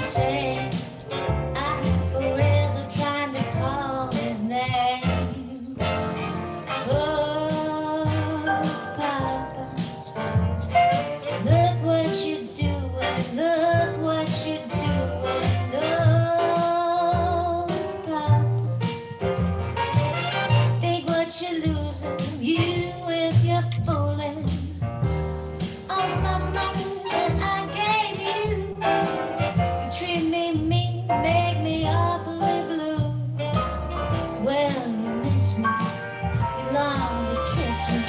say I'm forever trying to call his name. Oh, Papa, look what you're doing, look what you're doing. Oh, Papa, think what you're losing, you with your fooling. Oh, my money that I gave you, you treat me mean, make me awfully blue. Well, you miss me, you long to kiss me.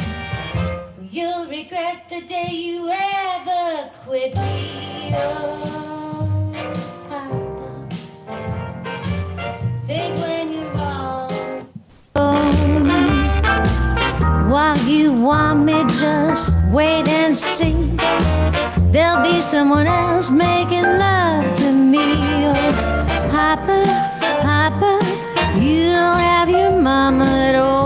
You'll regret the day you ever quit me. Oh, Papa, think when you're wrong. While you want me, just wait and see. There'll be someone else making love to me. Oh, Papa, Papa, you don't have your mama at all.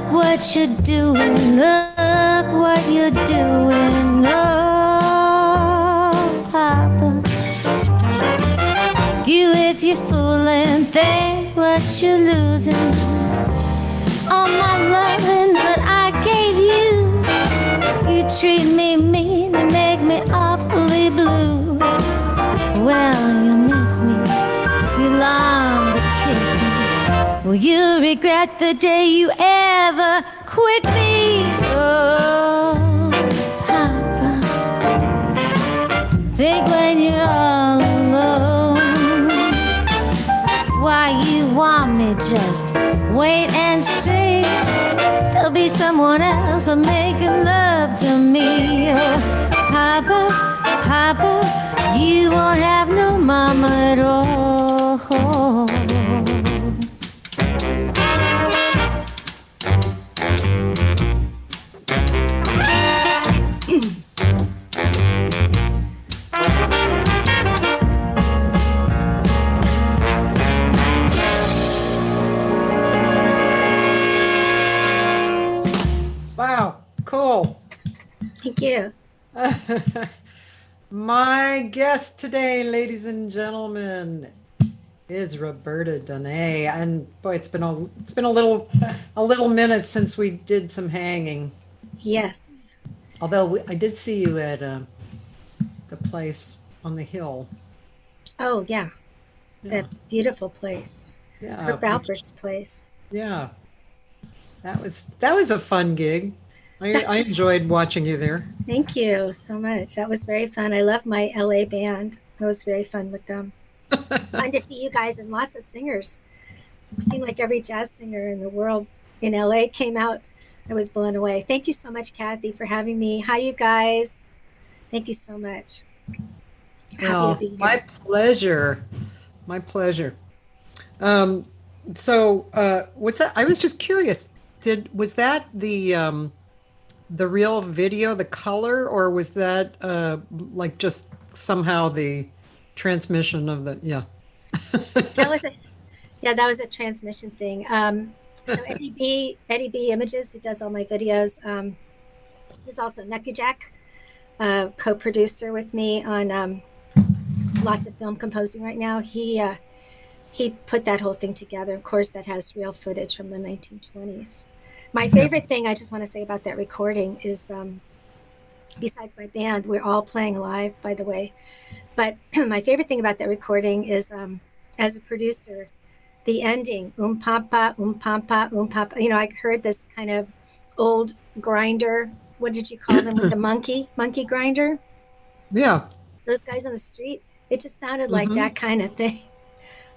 What you're doing, look what you're doing, oh, Papa. You with your fooling, think what you're losing. All my loving that I gave you, you treat me mean and make me awfully blue. Well, you miss me, you long to kiss me. Will you regret the day you ever quit me? Oh, Papa, think when you're all alone. Why you want me, just wait and see. There'll be someone else making love to me. Oh, Papa, Papa, you won't have no mama at all. Wow, cool. Thank you. My guest today, ladies and gentlemen, is Roberta Donay, and boy, it's been a little minute since we did some hanging. Yes. Although I did see you at the place on the hill. Oh yeah, that beautiful place. Yeah, Herb Alpert's place. Yeah, that was a fun gig. I enjoyed watching you there. Thank you so much. That was very fun. I love my LA band. It was very fun with them. Fun to see you guys and lots of singers. It seemed like every jazz singer in the world in LA came out. I was blown away. Thank you so much, Cathy, for having me. Hi, you guys. Thank you so much. Well, Happy to be here. my pleasure. My pleasure. So what's that? I was just curious. Was that the real video, the color, or was that like just somehow the transmission of the That was a transmission thing. So Eddie B Images, who does all my videos, is also Nuckajak, co-producer with me on lots of film composing right now. He put that whole thing together. Of course, that has real footage from the 1920s. My favorite thing I just want to say about that recording is, besides my band, we're all playing live, by the way. But my favorite thing about that recording is, as a producer, the ending, pampa, pampa, pampa. You know, I heard this kind of old grinder. What did you call them? With the monkey grinder? Yeah. Those guys on the street. It just sounded like that kind of thing.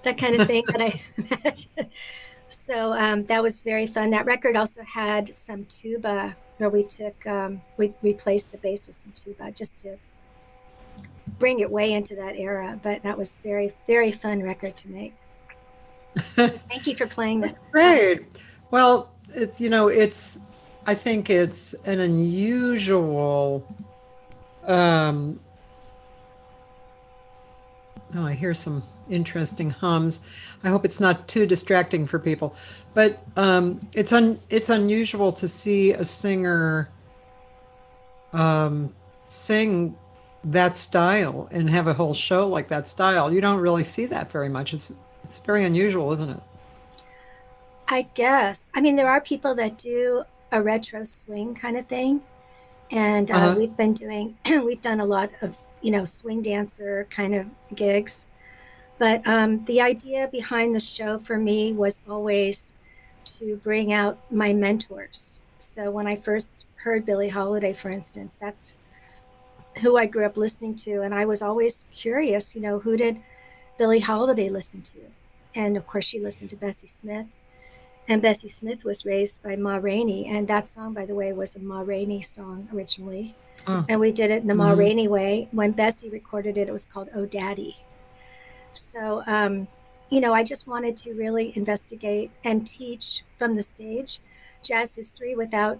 That kind of thing that I imagine. So that was very fun. That record also had some tuba where we replaced the bass with some tuba just to bring it way into that era. But that was very, very fun record to make. So thank you for playing that. Great. Well, it's I think it's an unusual um oh, I hear some interesting hums. I hope it's not too distracting for people. But it's unusual to see a singer sing that style and have a whole show like that style. You don't really see that very much. It's very unusual, isn't it? I guess. I mean, there are people that do a retro swing kind of thing. And Uh-huh. we've been doing, we've done a lot of, swing dancer kind of gigs. But the idea behind the show for me was always to bring out my mentors. So when I first heard Billie Holiday, for instance, that's who I grew up listening to. And I was always curious, who did Billie Holiday listen to? And of course, she listened to Bessie Smith. And Bessie Smith was raised by Ma Rainey. And that song, by the way, was a Ma Rainey song originally. Oh. And we did it in the Ma Hmm. Rainey way. When Bessie recorded it, it was called Oh Daddy. So, I just wanted to really investigate and teach from the stage jazz history without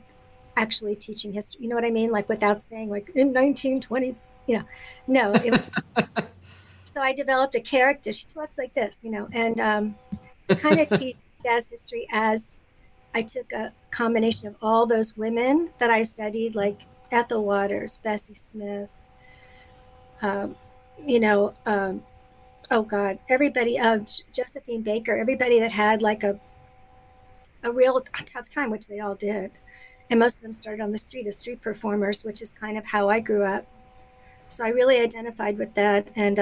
actually teaching history. You know what I mean? Like without saying like in 1920, no. So I developed a character. She talks like this, and to kind of teach jazz history as I took a combination of all those women that I studied, like Ethel Waters, Bessie Smith, um, you know, um, oh God, everybody, Josephine Baker, everybody that had like a real tough time, which they all did. And most of them started on the street as street performers, which is kind of how I grew up. So I really identified with that, and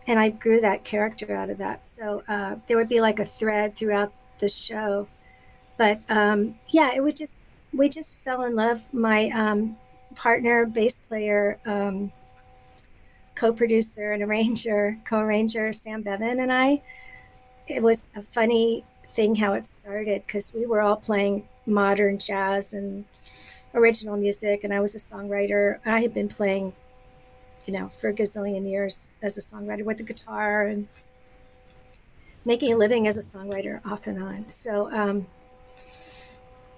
I grew that character out of that. So there would be like a thread throughout the show. But yeah, it was just we just fell in love. My partner, bass player, co-producer and arranger, co-arranger Sam Bevan and I. It was a funny thing how it started because we were all playing modern jazz and original music, and I was a songwriter. I had been playing, for a gazillion years as a songwriter with the guitar and making a living as a songwriter off and on. So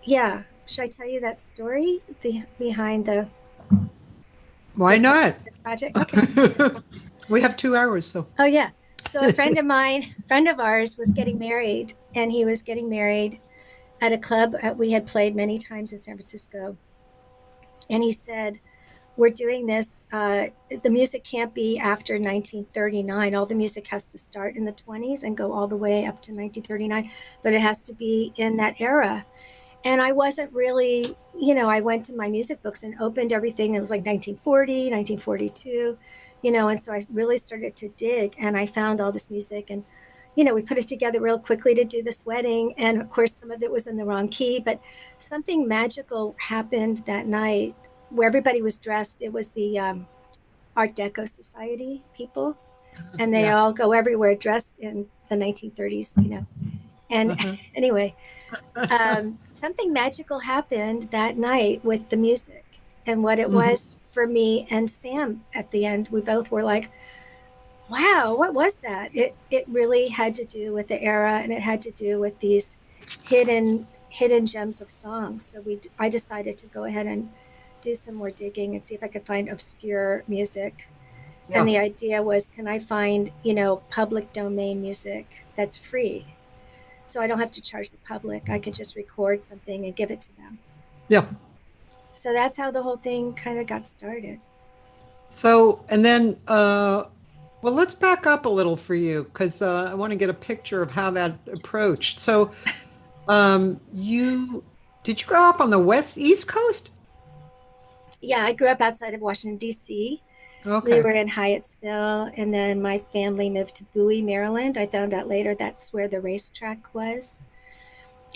yeah, should I tell you that story behind Why the not? this project? Okay. We have 2 hours, so. Oh yeah. So a friend of mine, friend of ours, was getting married, and he was getting married at a club we had played many times in San Francisco. And he said, "We're doing this. The music can't be after 1939. All the music has to start in the 20s and go all the way up to 1939, but it has to be in that era." And I wasn't really, I went to my music books and opened everything. It was like 1940, 1942, and so I really started to dig, and I found all this music, and we put it together real quickly to do this wedding. And of course, some of it was in the wrong key, but something magical happened that night where everybody was dressed. It was the Art Deco Society people, and they Yeah. all go everywhere dressed in the 1930s, And Uh-huh. anyway, something magical happened that night with the music, and what it Mhm. was for me and Sam at the end. We both were like, wow, what was that? It really had to do with the era, and it had to do with these hidden gems of songs. So I decided to go ahead and do some more digging and see if I could find obscure music. And Yeah. the idea was, can I find, public domain music that's free? So I don't have to charge the public. I could just record something and give it to them. Yeah. So that's how the whole thing kind of got started. So, and then, well, let's back up a little for you because I want to get a picture of how that approached. So, you did you grow up on the East Coast? Yeah, I grew up outside of Washington, D.C. We Okay. were in Hyattsville, and then my family moved to Bowie, Maryland. I found out later that's where the racetrack was.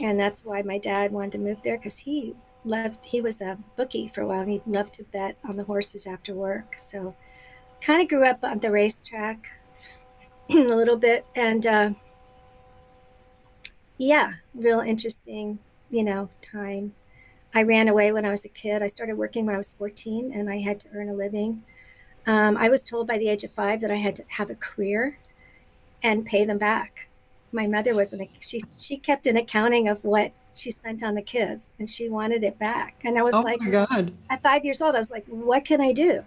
And that's why my dad wanted to move there because he was a bookie for a while, and he loved to bet on the horses after work. So kind of grew up on the racetrack a little bit. And Yeah, real interesting, time. I ran away when I was a kid. I started working when I was 14 and I had to earn a living. I was told by the age of 5 that I had to have a career and pay them back. My mother was she kept an accounting of what she spent on the kids and she wanted it back. And I was Oh like, my God. at 5 years old, I was like, what can I do?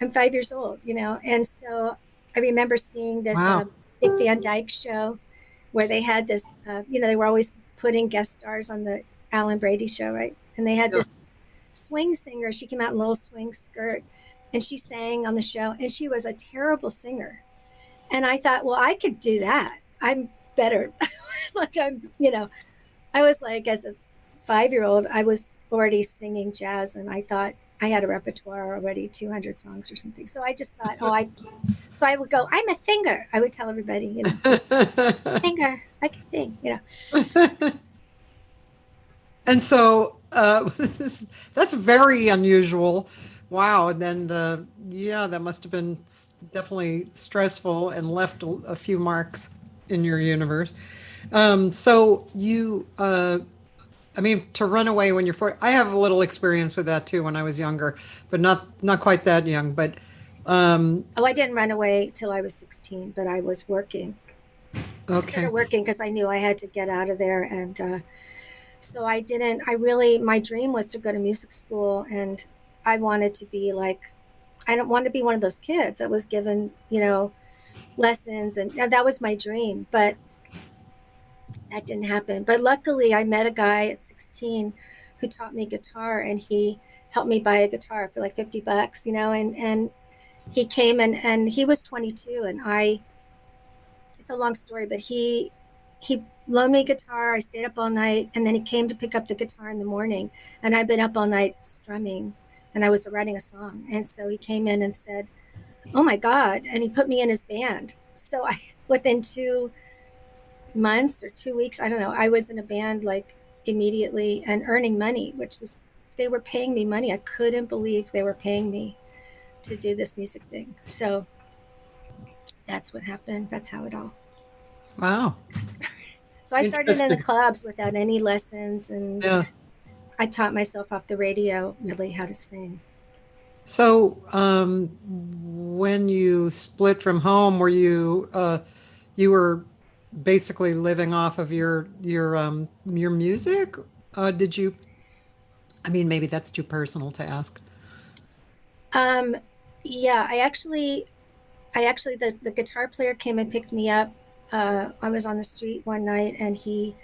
I'm 5 years old. And so I remember seeing this Wow. Dick Van Dyke show where they had this, they were always putting guest stars on the Alan Brady show, right? And they had Yeah. this swing singer. She came out in a little swing skirt and she sang on the show and she was a terrible singer. And I thought, well, I could do that. I'm better. It's like I was like, as a 5 year old, I was already singing jazz and I thought I had a repertoire already, 200 songs or something. So I just thought, so I would go, I'm a singer. I would tell everybody, singer, I can sing. And so that's very unusual. Wow. And then, yeah, that must have been definitely stressful and left a few marks in your universe. So I mean, to run away when you're 40, I have a little experience with that too when I was younger, but not quite that young. But Oh, I didn't run away till I was 16, but I was working. I okay, started working because I knew I had to get out of there. And so my dream was to go to music school and I wanted to be like, I don't want to be one of those kids that was given, lessons. And that was my dream, but that didn't happen. But luckily, I met a guy at 16 who taught me guitar and he helped me buy a guitar for like $50, and he came and he was 22 and it's a long story, but he loaned me a guitar. I stayed up all night and then he came to pick up the guitar in the morning and I'd been up all night strumming and I was writing a song. And so he came in and said, "Oh my God." And he put me in his band. So within 2 months or 2 weeks, I don't know, I was in a band like immediately and earning money, they were paying me money. I couldn't believe they were paying me to do this music thing. So that's what happened. That's how it all wow, got started. So I started in the interesting. clubs without any lessons, and Yeah. I taught myself off the radio really how to sing. So when you split from home, were you were basically living off of your music? Did you? I mean, maybe that's too personal to ask. Um, yeah, I actually, the guitar player came and picked me up. I was on the street one night and he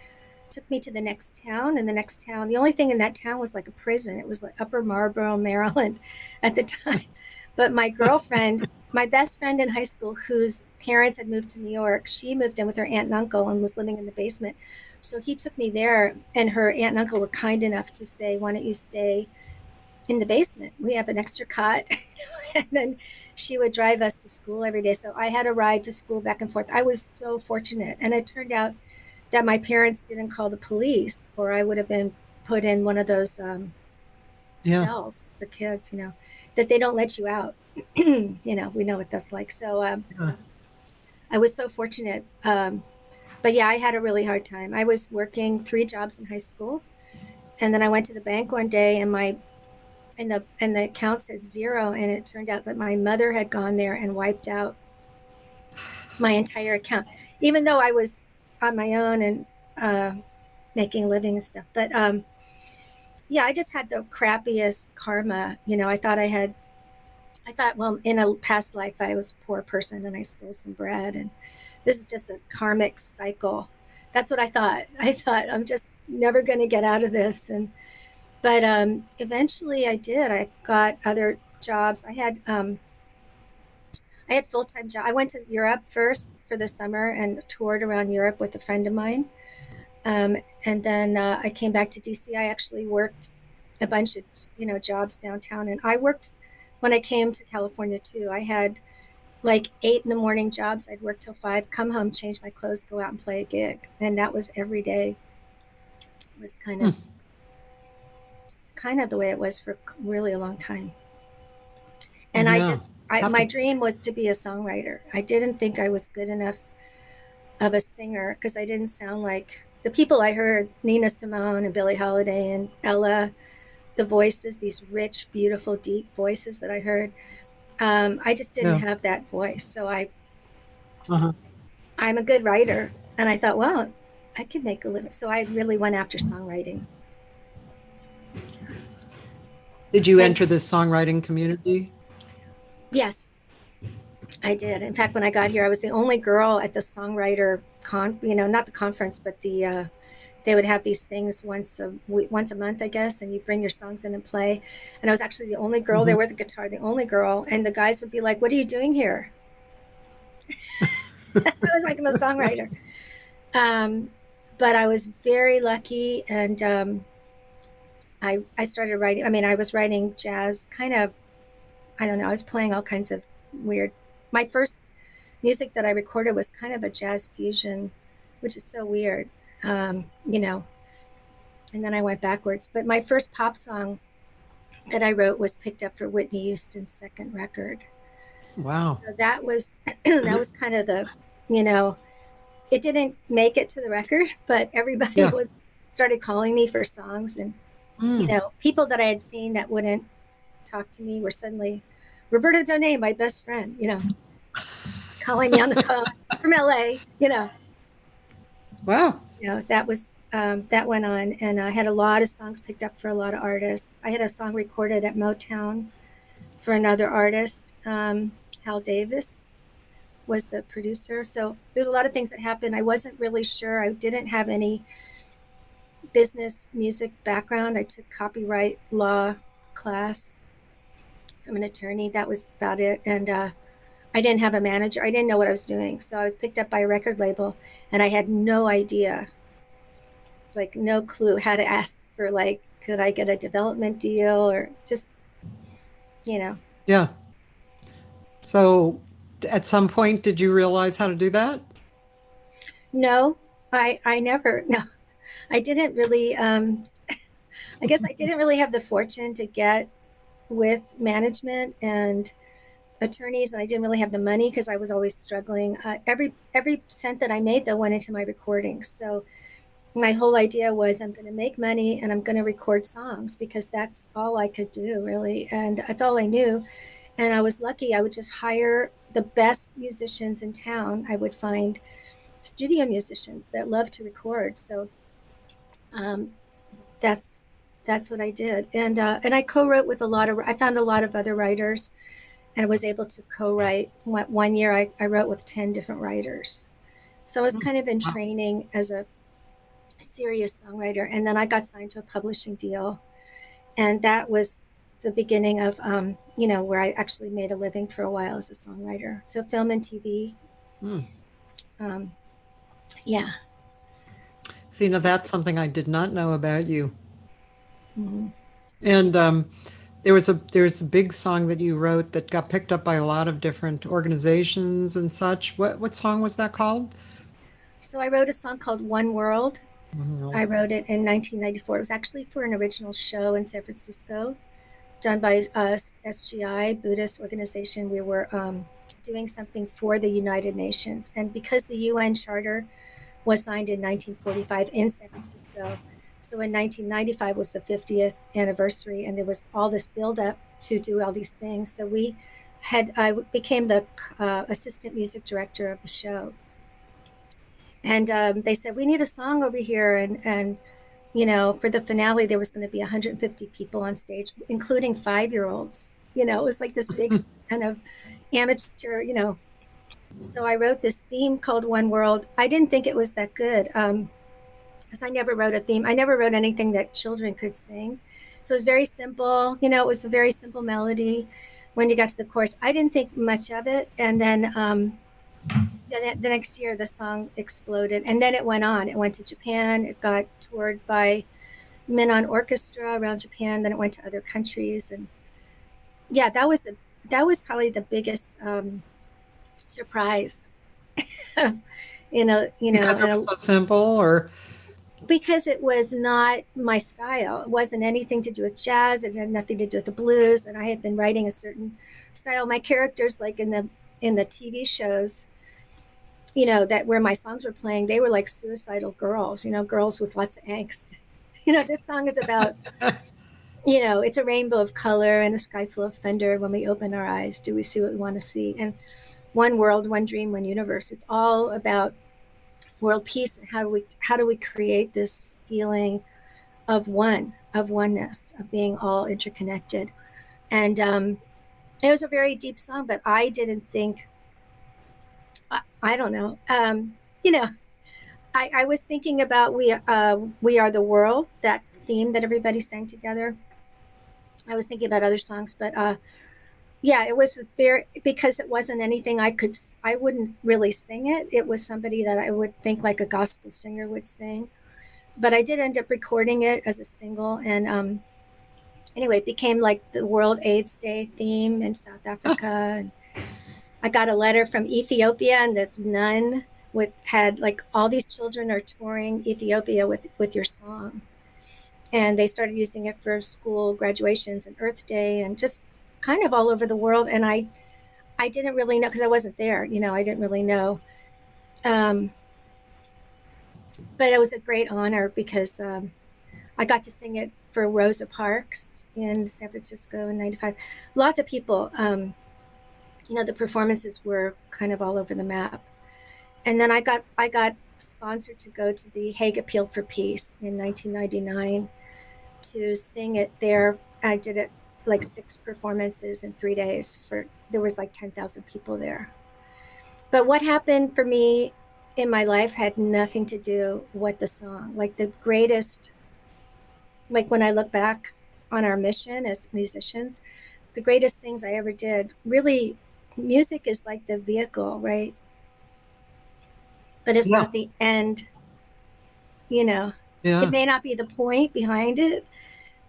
took me to the next town. And the next town, the only thing in that town was like a prison. It was like Upper Marlboro, Maryland at the time. But my girlfriend, my best friend in high school, whose parents had moved to New York, she moved in with her aunt and uncle and was living in the basement. So he took me there, and her aunt and uncle were kind enough to say, "Why don't you stay in the basement? We have an extra cot." And then she would drive us to school every day. So I had a ride to school back and forth. I was so fortunate. And it turned out that my parents didn't call the police, or I would have been put in one of those Yeah. cells for kids, that they don't let you out. We know what that's like. So Yeah. I was so fortunate. But yeah, I had a really hard time. I was working 3 jobs in high school. And then I went to the bank one day and the account said zero, and it turned out that my mother had gone there and wiped out my entire account, even though I was on my own and uh, making a living and stuff. But yeah, I just had the crappiest karma. I thought, well, in a past life, I was a poor person and I stole some bread, and this is just a karmic cycle. That's what I thought. I thought I'm just never going to get out of this, and but eventually I did. I got other jobs. I had full time job. I went to Europe first for the summer and toured around Europe with a friend of mine. And then I came back to DC. I actually worked a bunch of jobs downtown, and I worked when I came to California too. I had like 8 in the morning jobs. I'd work till 5, come home, change my clothes, go out and play a gig, and that was every day. It was Hmm. kind of the way it was for really a long time. And Yeah. Have my to. dream was to be a songwriter. I didn't think I was good enough of a singer because I didn't sound like the people I heard, Nina Simone and Billie Holiday and Ella, the voices, these rich, beautiful, deep voices that I heard. I just didn't Yeah. have that voice. So Uh-huh. I'm a good writer. And I thought, well, I could make a living. So I really went after songwriting. Did you And enter this songwriting community? yes, I did. In fact, when I got here, I was the only girl at the songwriter not the conference, but they would have these things once a month, I guess, and you bring your songs in and play. And I was actually the only girl Mm-hmm. there with the guitar, the only girl. And the guys would be like, "What are you doing here?" I was like, "I'm a songwriter." Um, but I was very lucky, and I started writing. I mean, I was writing jazz, kind of. I don't know. I was playing all kinds of weird. My first music that I recorded was kind of a jazz fusion, which is so weird, you know. And then I went backwards. But my first pop song that I wrote was picked up for Whitney Houston's second record. So Wow. that was that was kind of the, you know, it didn't make it to the record, but everybody Yeah. was started calling me for songs, and Mm. people that I had seen that wouldn't talk to me were suddenly Roberta Donay, my best friend, calling me on the phone from LA, Wow. that was that went on, and I had a lot of songs picked up for a lot of artists. I had a song recorded at Motown for another artist. Hal Davis was the producer. So there's a lot of things that happened. I wasn't really sure. I didn't have any business music background. I took copyright law class from an attorney. That was about it. And I didn't have a manager. I didn't know what I was doing. So I was picked up by a record label, and I had no idea, like no clue how to ask for, like, could I get a development deal, or just, you know. Yeah. So at some point, did you realize how to do that? No, I never, no, I didn't really, I guess I didn't really have the fortune to get with management and attorneys, and I didn't really have the money because I was always struggling. Every cent that I made, though, went into my recording. So my whole idea was, I'm going to make money and I'm going to record songs, because that's all I could do, really, and that's all I knew. And I was lucky. I would just hire the best musicians in town. I would find studio musicians that love to record. So um, that's that's what I did, and I co-wrote with a lot of. I found a lot of other writers, and I was able to co-write. One year, I wrote with 10 different writers. So I was kind of in Wow. training as a serious songwriter, and then I got signed to a publishing deal, and that was the beginning of where I actually made a living for a while as a songwriter. So film and TV, Mm. um, yeah. See, now that's something I did not know about you. Mhm. And there's a big song that you wrote that got picked up by a lot of different organizations and such. What song was that called? So I wrote a song called One World. Mhm. I wrote it in 1994. It was actually for an original show in San Francisco, done by us, SGI, Buddhist organization. We were doing something for the United Nations. And because the UN Charter was signed in 1945 in San Francisco, so in 1995 was the 50th anniversary, and there was all this buildup to do all these things. So I became the assistant music director of the show. And they said, we need a song over here. And for the finale, there was going to be 150 people on stage, including 5-year-olds. It was like this big kind of amateur, So I wrote this theme called One World. I didn't think it was that good, because I never wrote a theme. I never wrote anything that children could sing. So it was very simple. It was a very simple melody. When you got to the chorus, I didn't think much of it. And then the next year, the song exploded. And then it went on. It went to Japan. It got toured by Menon Orchestra around Japan. Then it went to other countries. And yeah, that was probably the biggest surprise. Because it was so simple, or Because it was not my style. It wasn't anything to do with jazz. It had nothing to do with the blues. And I had been writing a certain style. My characters, like in the TV shows, that where my songs were playing, they were like suicidal girls, girls with lots of angst. This song is about, it's a rainbow of color and a sky full of thunder. When we open our eyes, do we see what we want to see? And one world, one dream, one universe. It's all about world peace and how do we create this feeling of oneness, of being all interconnected. And it was a very deep song, but I didn't think, I don't know, you know, I was thinking about we are the world, that theme that everybody sang together. I was thinking about other songs, but yeah, it was very, because it wasn't anything I wouldn't really sing it. It was somebody that I would think like a gospel singer would sing. But I did end up recording it as a single. And anyway, it became like the World AIDS Day theme in South Africa. And I got a letter from Ethiopia, and this nun had like, all these children are touring Ethiopia with your song. And they started using it for school graduations and Earth Day and just kind of all over the world. And I didn't really know, because I wasn't there, I didn't really know. But it was a great honor because I got to sing it for Rosa Parks in San Francisco in '95. Lots of people, the performances were kind of all over the map. And then I got sponsored to go to the Hague Appeal for Peace in 1999 to sing it there. I did it like 6 performances in 3 days. There was like 10,000 people there. But what happened for me in my life had nothing to do with the song. Like the greatest, like when I look back on our mission as musicians, the greatest things I ever did, really, music is like the vehicle, right? But it's Yeah. not the end, It Yeah. may not be the point behind it.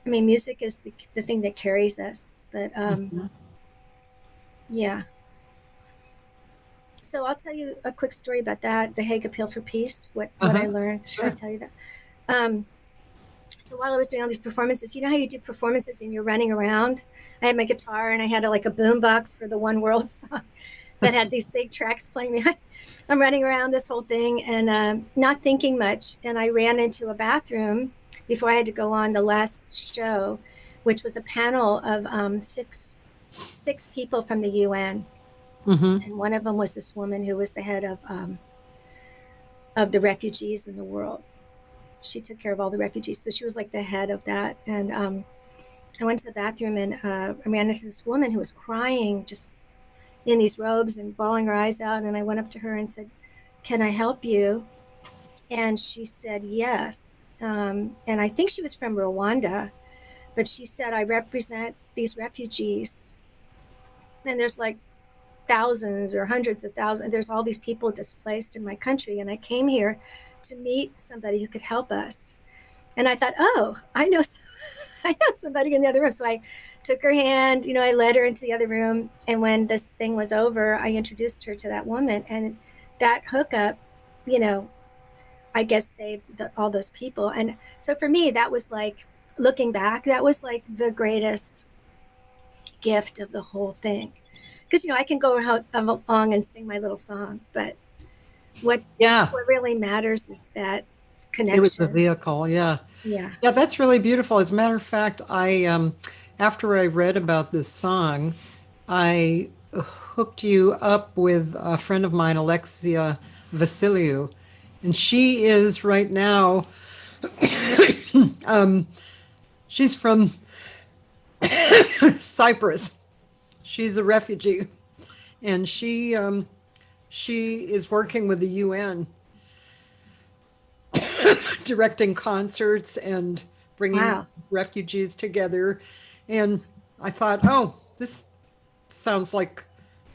I mean, music is the thing that carries us. But Mhm. yeah. So I'll tell you a quick story about that, the Hague Appeal for Peace, what I Uh-huh. learned. Should I Sure. tell you that? Um, so while I was doing all these performances, you know how you do performances and you're running around? I had my guitar and I had like a boom box for the One World song that had these big tracks playing behind. I'm running around this whole thing and not thinking much. And I ran into a bathroom before I had to go on the last show, which was a panel of six people from the UN. Hmm. And one of them was this woman who was the head of the refugees in the world. She took care of all the refugees, so she was like the head of that. And I went to the bathroom and I ran into this woman who was crying, just in these robes and bawling her eyes out. And I went up to her and said, "Can I help you?" And she said yes. And I think she was from Rwanda, but she said, "I represent these refugees." And there's like thousands or hundreds of thousands. There's all these people displaced in my country. And I came here to meet somebody who could help us. And I thought, oh, I know, I know somebody in the other room. So I took her hand, I led her into the other room. And when this thing was over, I introduced her to that woman. And that hookup, you know, I guess saved all those people. And so for me, that was like, looking back, that was like the greatest gift of the whole thing. Because, I can go along and sing my little song, but what Yeah. what really matters is that It was the connection. vehicle. Yeah. Yeah. Yeah, that's really beautiful. As a matter of fact, after I read about this song, I hooked you up with a friend of mine, Alexia Vasiliou, and she is right now. She's from Cyprus. She's a refugee, and she is working with the UN, directing concerts and bringing Wow. refugees together. And I thought, oh, this sounds like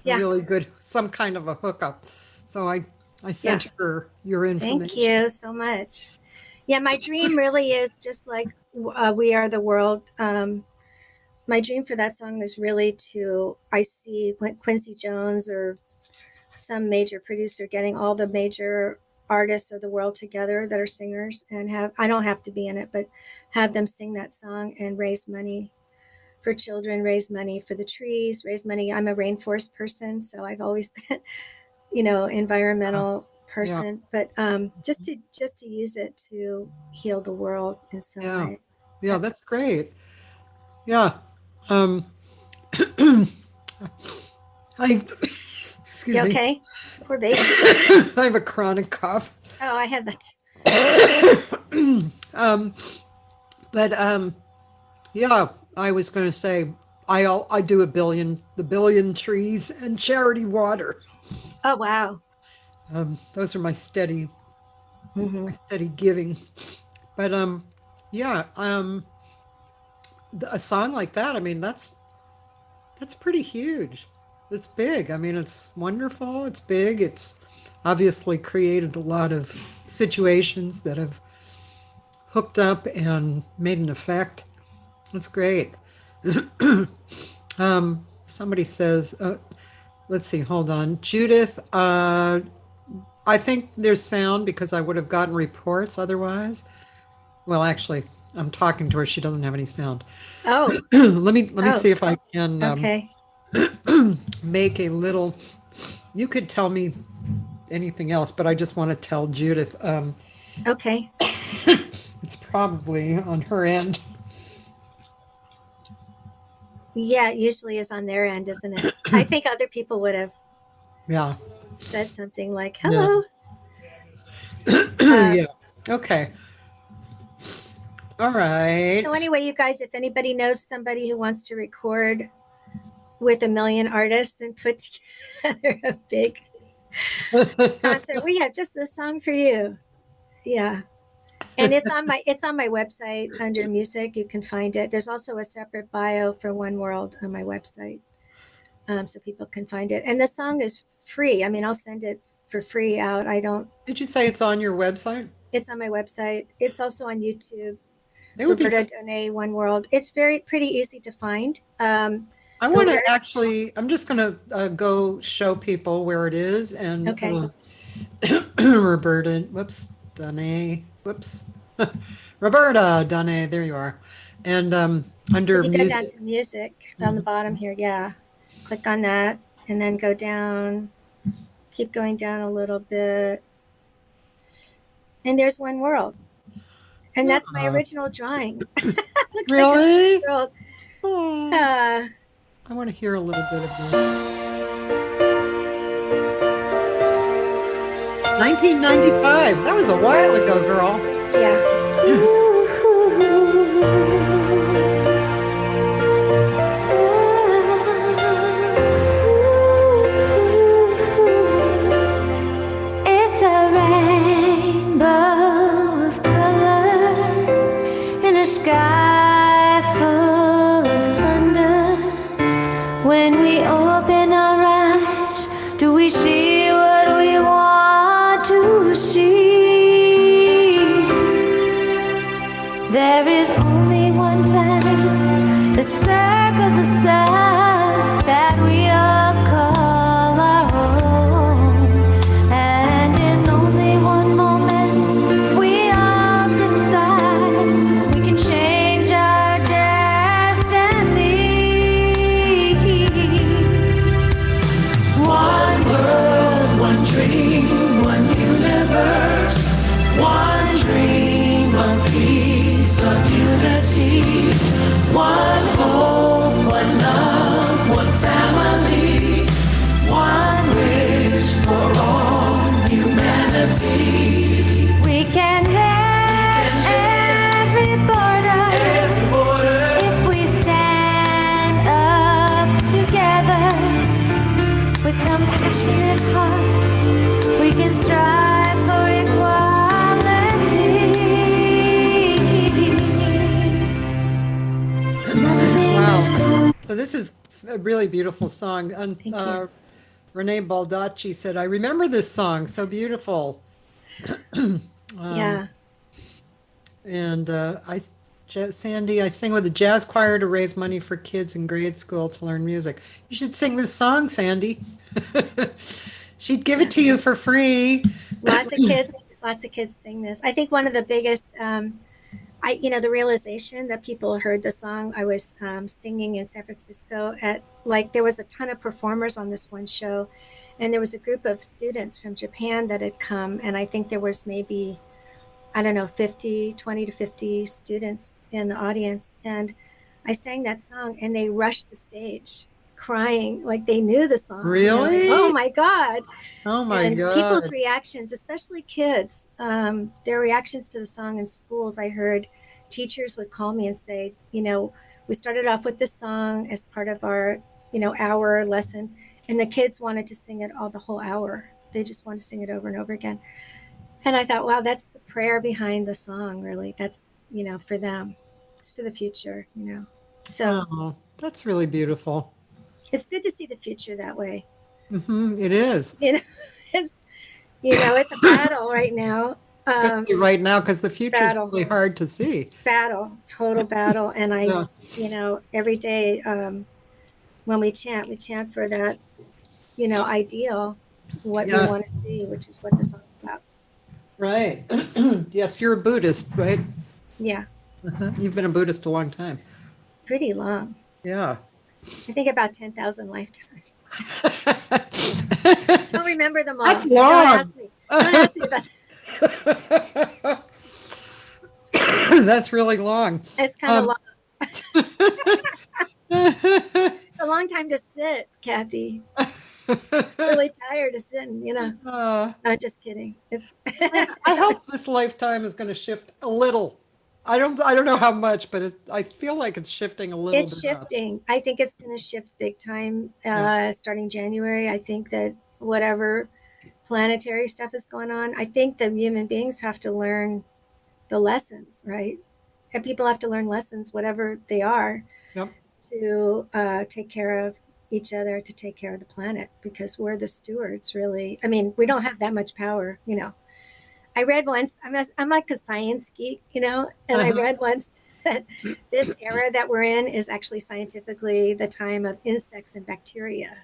a Yeah. really good, some kind of a hookup. So I Yeah. sent her your Thank information. you so much. Yeah, my dream really is just like We Are the World. My dream for that song is really I see Quincy Jones or some major producer getting all the major artists of the world together that are singers and I don't have to be in it, but have them sing that song and raise money for children, raise money for the trees, raise money. I'm a rainforest person, so I've always been, environmental Yeah. person, but just to use it to heal the world in some Yeah. way. Yeah. That's That's great. Yeah. Um, I, excuse you me. okay? Poor baby. I have a chronic cough. Oh, I had that. Um, but yeah, I was going to say I do the billion trees and charity water. Oh, wow. Those are Hmm. my steady giving. But yeah, a song like that. I mean, that's pretty huge. It's big. I mean, it's wonderful. It's big. It's obviously created a lot of situations that have hooked up and made an effect. That's great. Somebody says, let's see, hold on. Judith, I think there's sound because I would have gotten reports otherwise. Well, actually, I'm talking to her. She doesn't have any sound. Oh, Let me oh, see if I can okay. make a little. You could tell me anything else, but I just want to tell Judith. Okay. It's probably on her end. Yeah, it usually is on their end, isn't it? I think other people would have Yeah. said something like, Yeah. hello. Yeah. Okay. All right. So anyway, you guys, if anybody knows somebody who wants to record with a million artists and put together a big concert, we have just the song for you. Yeah. And it's on my website under music. You can find it. There's also a separate bio for One World on my website, so people can find it. And the song is free. I mean, I'll send it for free out. I don't. Did you say it's on your website? It's on my website. It's also on YouTube. It would be. Roberta Donay, One World. It's pretty easy to find. I the want to lyrics- actually. I'm just going to go show people where it is and Okay. Roberta. Whoops, Danae. Whoops, Roberta Danae. There you are. And So under if you go down music. to music on the bottom here, yeah, click on that, and then go down. Keep going down a little bit, and there's One World, and that's my original drawing. Looks like a Really? world. Oh, I want to hear a little bit of this. 1995. That was a while ago, girl. Yeah. It's a rainbow of color in a sky full of thunder. When we open our eyes, do we see what we want to see? There is only one planet that circles the sun that we all call our own. And in only one moment, we all decide we can change our destiny. One world, one dream, one universe, one dream, one piece of unity, one hope, one love, one family, one wish for all humanity. We can live every border if we stand up together. With compassionate hearts, we can strive for equality. Nothing Wow. is good. So this is a really beautiful song. And Thank you. Renee Baldacci said, "I remember this song. So beautiful." Yeah. And Sandy, I sing with a jazz choir to raise money for kids in grade school to learn music. You should sing this song, Sandy. She'd give it to you for free. Lots of kids sing this. I think one of the biggest the realization that people heard the song. I was singing in San Francisco at, like, there was a ton of performers on this one show, and there was a group of students from Japan that had come, and I think there was maybe, I don't know, 20 to 50 students in the audience. And I sang that song and they rushed the stage crying like they knew the song. Like, Really? oh my God. Oh my And God. people's reactions, especially kids, their reactions to the song in schools, I heard teachers would call me and say, we started off with this song as part of our, hour lesson, and the kids wanted to sing it all the whole hour. They just want to sing it over and over again. And I thought, wow, that's the prayer behind the song, really. That's, for them. It's for the future. So Oh, that's really beautiful. it's good to see the future that way. It is. It's, it's a battle right now. Especially right now, because the future is Battle. really hard to see. Total battle. And Yeah. every day when we chant for that, ideal, what we Yeah. want to see, which is what the song's about. Right. Yes, you're a Buddhist, right? Yeah, You've been a Buddhist a long time. pretty long. Yeah. I think about 10,000 lifetimes. Don't remember them all. That's so long. Don't ask me. Don't ask me about that. That's really long. It's kind of Um, long. It's a long time to sit, Kathy. Really tired of sitting, Not just kidding. It's I hope this lifetime is going to shift a little. I don't know how much, but I feel like it's shifting a little it's bit up. shifting. I think it's going to shift big time Yeah. starting January. I think that whatever planetary stuff is going on, I think that human beings have to learn the lessons, right? And people have to learn lessons, whatever they are, Yep. to take care of each other, to take care of the planet, because we're the stewards, really. I mean, we don't have that much power. I read once, I'm like a science geek, and I Uh-huh. read once that this era that we're in is actually scientifically the time of insects and bacteria.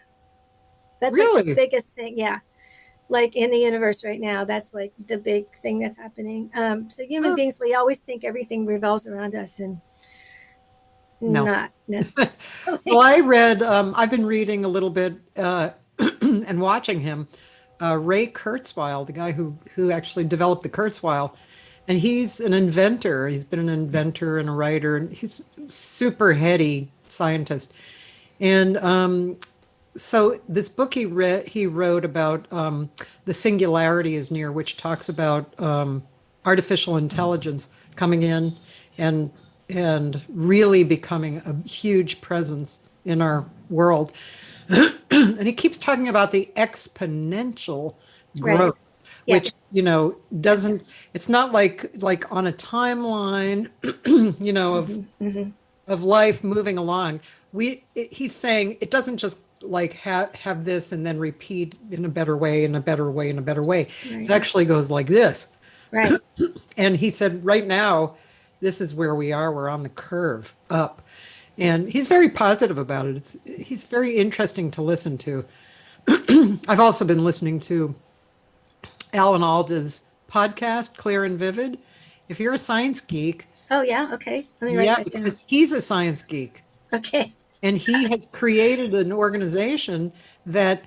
That's like the Really? biggest thing. Yeah. Like in the universe right now, that's like the big thing that's happening. So human Huh. beings, we always think everything revolves around us, and No. not necessarily. Well, I've been reading a little bit and watching him, Ray Kurzweil, the guy who actually developed the Kurzweil, and he's an inventor. He's been an inventor and a writer, and he's a super heady scientist. And so this book he wrote about the singularity is near, which talks about artificial intelligence coming in and really becoming a huge presence in our world. And he keeps talking about the exponential Right. growth, which Yes. doesn't. It's not like on a timeline, of life moving along. He's saying it doesn't just like have this and then repeat in a better way, in a better way, in a better way. It Right. actually goes like this. Right. And he said, right now, this is where we are. We're on the curve up. And he's very positive about it. He's very interesting to listen to. I've also been listening to Alan Alda's podcast, Clear and Vivid. If you're a science geek, Oh, yeah. Okay. Let me write yeah, that down. because he's a science geek. Okay. And he has created an organization that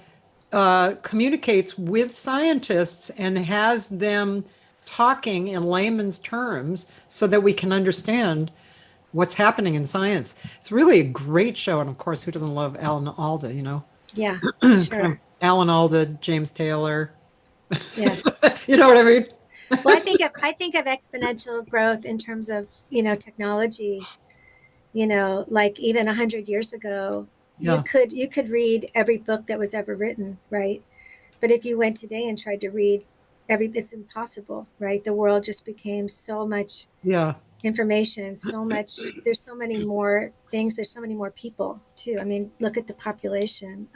communicates with scientists and has them talking in layman's terms so that we can understand what's happening in science. It's really a great show. And of course, who doesn't love Alan Alda, Yeah. Sure. Alan Alda, James Taylor. Yes. You know what I mean? Well, I think of exponential growth in terms of technology. Like even 100 years ago, Yeah. you could read every book that was ever written, right? But if you went today and tried to read it's impossible, right? The world just became so much Yeah. information, there's so many more things, there's so many more people too. I mean, look at the population.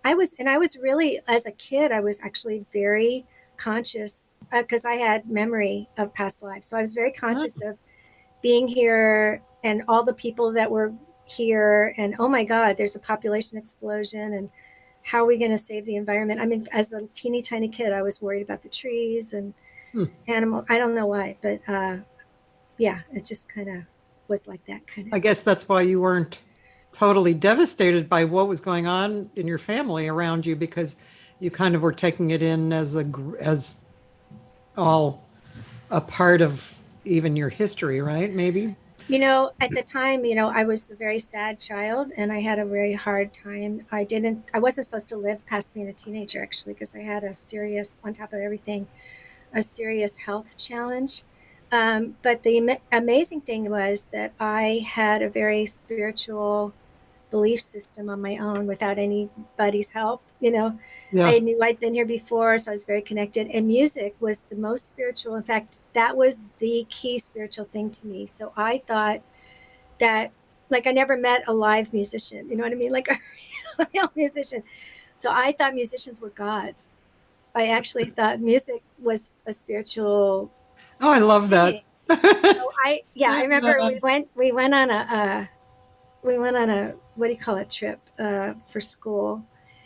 I was really, as a kid, I was actually very conscious because I had memory of past lives. So I was very conscious of being here and all the people that were here. And oh my God, there's a population explosion. And how are we going to save the environment? I mean, as a teeny tiny kid, I was worried about the trees and animal. I don't know why, but yeah, it just kind of was like that kind of. I guess that's why you weren't totally devastated by what was going on in your family around you because you kind of were taking it in as as all a part of even your history, right? Maybe. At the time, I was a very sad child and I had a very hard time. I wasn't supposed to live past being a teenager actually, because I had a serious, on top of everything, a serious health challenge. But the amazing thing was that I had a very spiritual belief system on my own without anybody's help. Yeah. I knew I'd been here before, so I was very connected. And music was the most spiritual. In fact, that was the key spiritual thing to me. So I thought that, like, I never met a live musician, you know what I mean? Like a real musician. So I thought musicians were gods. I actually thought music was a spiritual Oh, I love that. thing. So yeah, I remember we went on a, what do you call it, trip for school,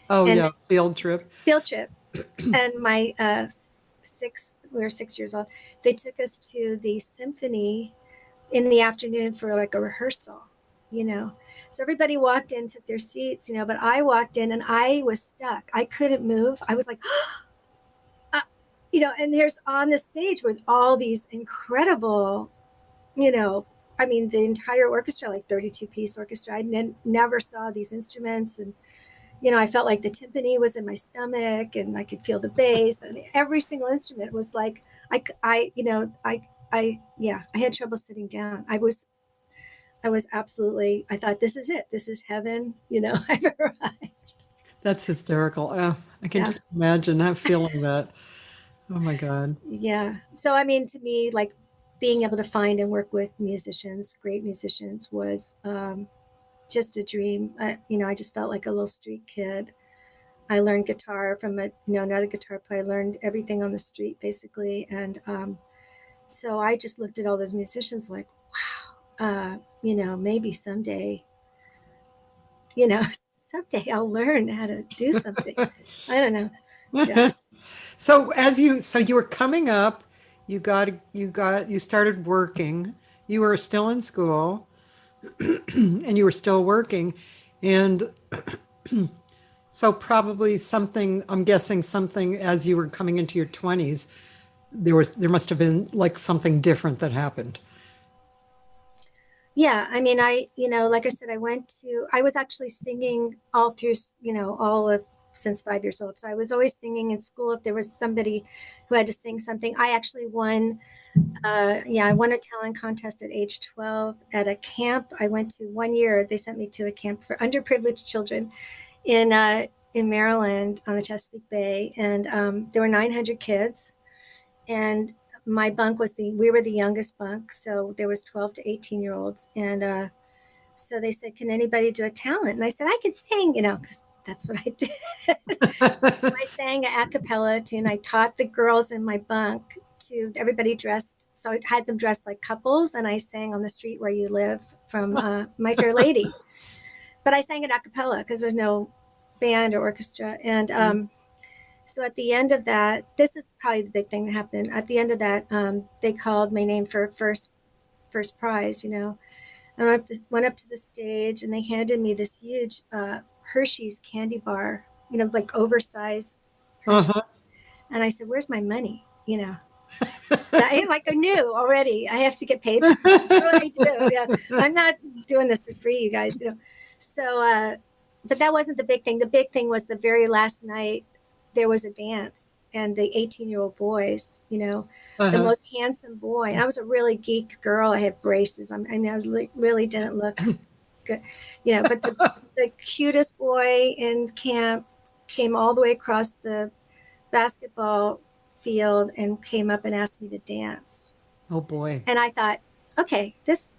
Oh, and yeah. Field trip. field trip. And my we were 6 years old. They took us to the symphony in the afternoon for like a rehearsal, you know. So everybody walked in, took their seats, but I walked in and I was stuck. I couldn't move. I was like, uh, and there's on the stage with all these incredible, you know, I mean, the entire orchestra, like 32-piece orchestra. I never saw these instruments. And, I felt like the timpani was in my stomach and I could feel the bass. And every single instrument was like, yeah, I had trouble sitting down. I was absolutely, I thought, this is it. This is heaven. I've arrived. That's hysterical. Oh, I can Yeah. just imagine that feeling that. Oh my God. Yeah. So, I mean, to me, like being able to find and work with musicians, great musicians, was just a dream. I just felt like a little street kid. I learned guitar from another guitar player. I learned everything on the street basically. And so I just looked at all those musicians like, wow, maybe someday, you know, someday I'll learn how to do something. I don't know. Yeah. So you were coming up, you started working. You were still in school and you were still working. And so probably something, I'm guessing something as you were coming into your 20s, there must have been like something different that happened. Yeah, I mean, like I said, I was actually singing all through, all of since 5 years old. So I was always singing in school. If there was somebody who had to sing something, I actually won. I won a talent contest at age 12 at a camp. I went to 1 year. They sent me to a camp for underprivileged children in Maryland on the Chesapeake Bay, and there were 900 kids, and my bunk we were the youngest bunk, so there was 12 to 18-year-olds, and so they said, can anybody do a talent? And I said, I can sing, because that's what I did. I sang an a cappella tune. I taught the girls in my bunk to everybody dressed, so I had them dressed like couples, and I sang On the Street Where You Live from My Fair Lady. But I sang it a cappella because there's no band or orchestra, and so at the end of that, this is probably the big thing that happened. At the end of that, they called my name for first prize. I went up to the stage, and they handed me this huge Hershey's candy bar. Like oversized Hershey. Uh-huh. And I said, "Where's my money?" I knew already. I have to get paid for it. What do I do? Yeah, I'm not doing this for free, you guys. So, but that wasn't the big thing. The big thing was the very last night there was a dance, and the 18-year-old boys, the Uh-huh. most handsome boy. And I was a really geek girl. I had braces. Really didn't look good, but the cutest boy in camp came all the way across the basketball field and came up and asked me to dance. Oh boy. And I thought, okay, this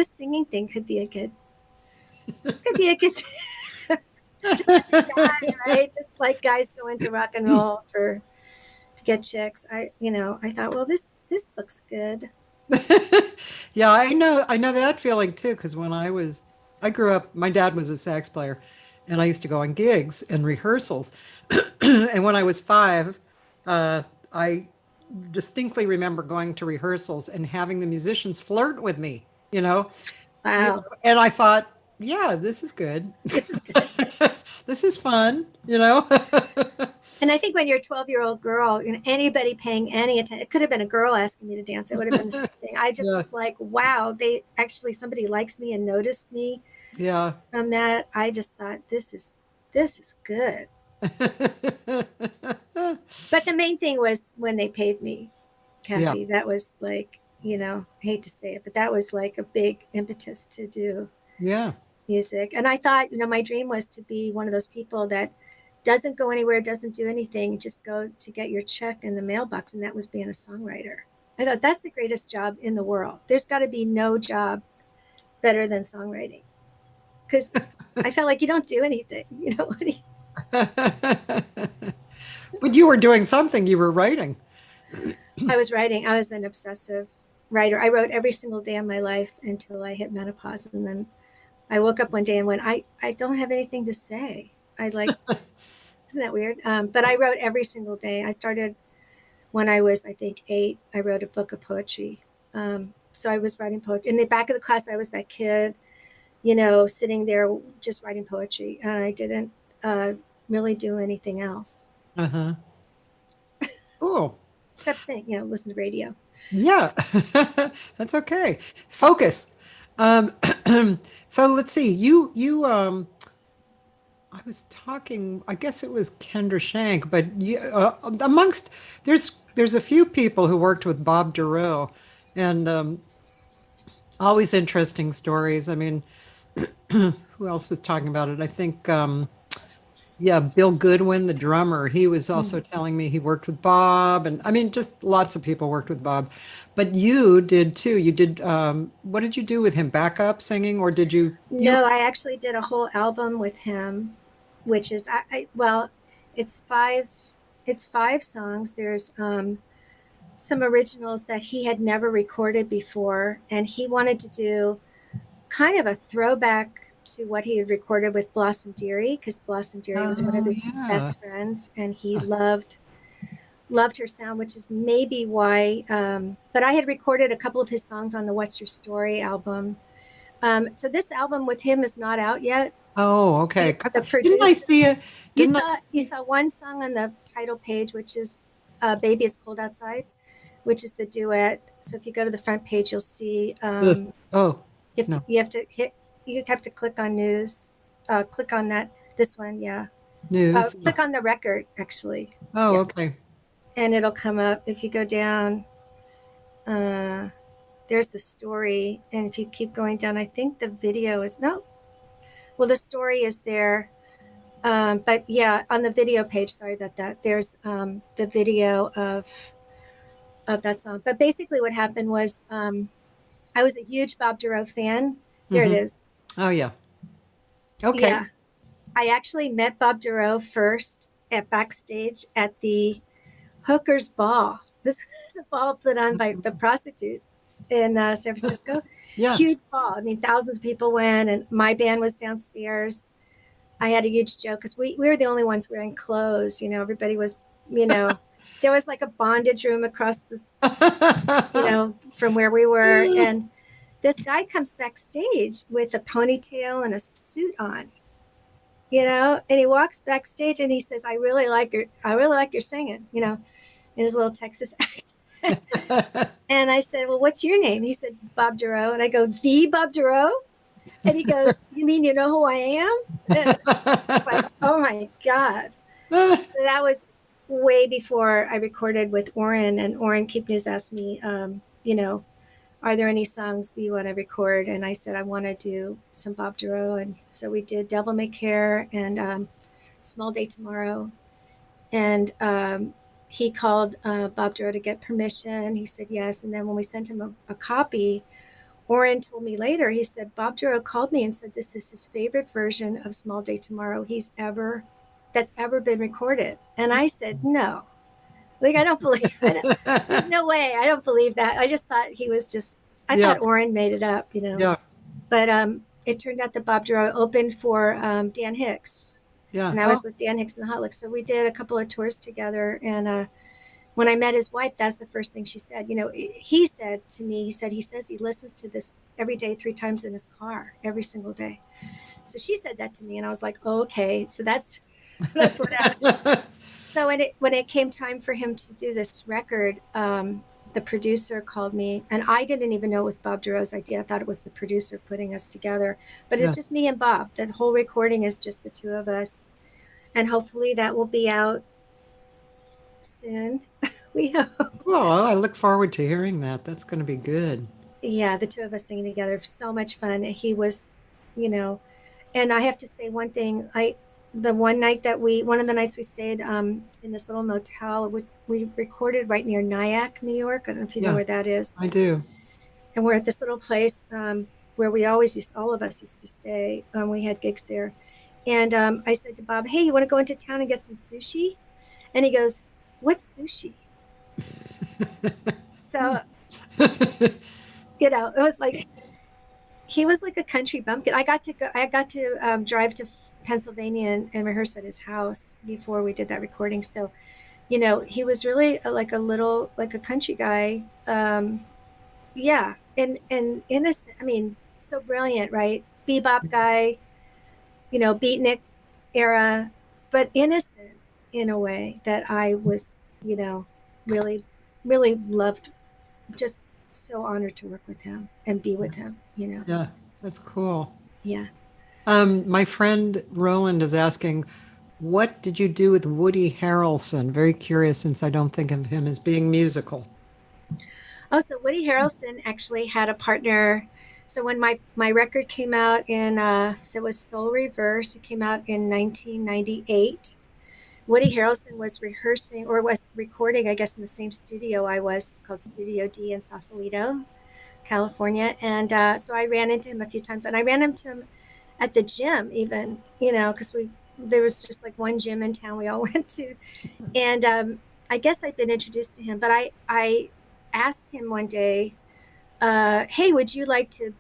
singing thing this could be a good guy, right? Just like guys go into rock and roll to get chicks. I thought, well, this looks good. Yeah, I know that feeling too, because I grew up, my dad was a sax player, and I used to go on gigs and rehearsals. And when I was 5, I distinctly remember going to rehearsals and having the musicians flirt with me, you know. Wow. And I thought, yeah, this is good. This is good. This is fun, you know. And I think when you're a 12-year-old girl, anybody paying any attention, it could have been a girl asking me to dance. It would have been the same thing. I just Yeah, was like, wow, somebody likes me and noticed me yeah. from that. I just thought this is good. But the main thing was when they paid me, Yeah, Kathy. That was like, I hate to say it, but that was like a big impetus to do yeah. music. And I thought, my dream was to be one of those people that doesn't go anywhere, doesn't do anything, just go to get your check in the mailbox. And that was being a songwriter. I thought that's the greatest job in the world. There's got to be no job better than songwriting, because I felt like you don't do anything. What do But you were doing something, you were writing. I was writing. I was an obsessive writer. I wrote every single day of my life until I hit menopause. And then I woke up one day and went, I don't have anything to say. Isn't that weird? But I wrote every single day. I started when I was, I think, 8. I wrote a book of poetry. So I was writing poetry. In the back of the class, I was that kid, sitting there just writing poetry. And I didn't really do anything else Uh-huh. Cool. except sing, listen to radio. Yeah. That's okay. Focus. Um, so let's see. I was talking, I guess it was Kendra Shank, but amongst there's a few people who worked with Bob Duro, and always interesting stories. I mean, who else was talking about it? I think yeah, Bill Goodwin, the drummer, he was also telling me he worked with Bob, and I mean, just lots of people worked with Bob. But you did too. You did. What did you do with him? Backup singing, or did you? No, I actually did a whole album with him, which is well, it's five songs. There's some originals that he had never recorded before, and he wanted to do kind of a throwback to what he had recorded with Blossom Dearie, because Blossom Dearie was one of his Yeah. best friends, and he loved her sound, which is maybe why. But I had recorded a couple of his songs on the What's Your Story album. So this album with him is not out yet. Oh, okay. 'Cause The didn't I producer, see it? you Didn't saw you saw one song on the title page, which is "Baby It's Cold Outside," which is the duet. So if you go to the front page, you'll see. Oh, You have no. to, you have to hit. You have to click on news. Click on that. This one, yeah. News. Click on the record, actually, Oh, yeah, okay. and it'll come up. If you go down, there's the story, and if you keep going down, I think the video is no. Well, the story is there, but yeah, on the video page. Sorry about that. There's the video of that song. But basically, what happened was I was a huge Bob Duro fan. There it Mhm. is. Oh, yeah. Okay. Yeah. I actually met Bob Duro first at backstage at the Hookers Ball. This was a ball put on by the prostitutes in San Francisco. Yeah. Huge ball. I mean, thousands of people went, and my band was downstairs. I had a huge joke because we were the only ones wearing clothes. Everybody was, there was like a bondage room across the, from where we were. And this guy comes backstage with a ponytail and a suit on, and he walks backstage and he says, I really like your singing, in his little Texas accent. And I said, well, what's your name? He said, Bob Duro. And I go, the Bob Duro? And he goes, you mean you know who I am? Like, oh my God. So that was way before I recorded with Oren, and Oren Keep News asked me, are there any songs you want to record? And I said, I want to do some Bob Duro. And so we did Devil May Care and Small Day Tomorrow. And he called Bob Duro to get permission. He said yes. And then when we sent him a copy, Oren told me later, he said, Bob Duro called me and said this is his favorite version of Small Day Tomorrow that's ever been recorded. And I said, no. Like, there's no way. I don't believe that. I just thought I Yeah. thought Oren made it up, Yeah. But it turned out that Bob Duro opened for Dan Hicks. Yeah. And I was with Dan Hicks and the Hot Licks. So we did a couple of tours together. And when I met his wife, that's the first thing she said. He said to me, he says he listens to this every day, 3 times in his car, every single day. So she said that to me, and I was like, oh, okay. So that's that's what happened. So when it came time for him to do this record, the producer called me, and I didn't even know it was Bob Duro's idea. I thought it was the producer putting us together, but it's Yeah. just me and Bob. The whole recording is just the two of us, and hopefully that will be out soon. We hope. Well, I look forward to hearing that. That's going to be good. Yeah, the two of us singing together, so much fun. He was, you know, and I have to say one thing. The one of the nights we stayed in this little motel, we recorded right near Nyack, New York. I don't know if you know Yeah, where that is. I do. And we're at this little place where all of us used to stay. We had gigs there. And I said to Bob, hey, you want to go into town and get some sushi? And he goes, what's sushi? So, it was like, he was like a country bumpkin. I got to drive to Pennsylvania and rehearse at his house before we did that recording. So, he was really like a country guy. Yeah. And innocent. I mean, so brilliant, right? Bebop guy, beatnik era, but innocent in a way that I was, really, really loved. Just so honored to work with him and be with him. Yeah, that's cool. Yeah. My friend Roland is asking, what did you do with Woody Harrelson? Very curious since I don't think of him as being musical. Oh, so Woody Harrelson actually had a partner. So when my record came out so it was Soul Reverse. It came out in 1998. Woody Harrelson was rehearsing or was recording, I guess, in the same studio I was, called Studio D in Sausalito, California. And so I ran into him a few times, and I ran into him at the gym, even, because there was just like one gym in town we all went to, and I guess I'd been introduced to him, but I asked him one day, hey, would you like to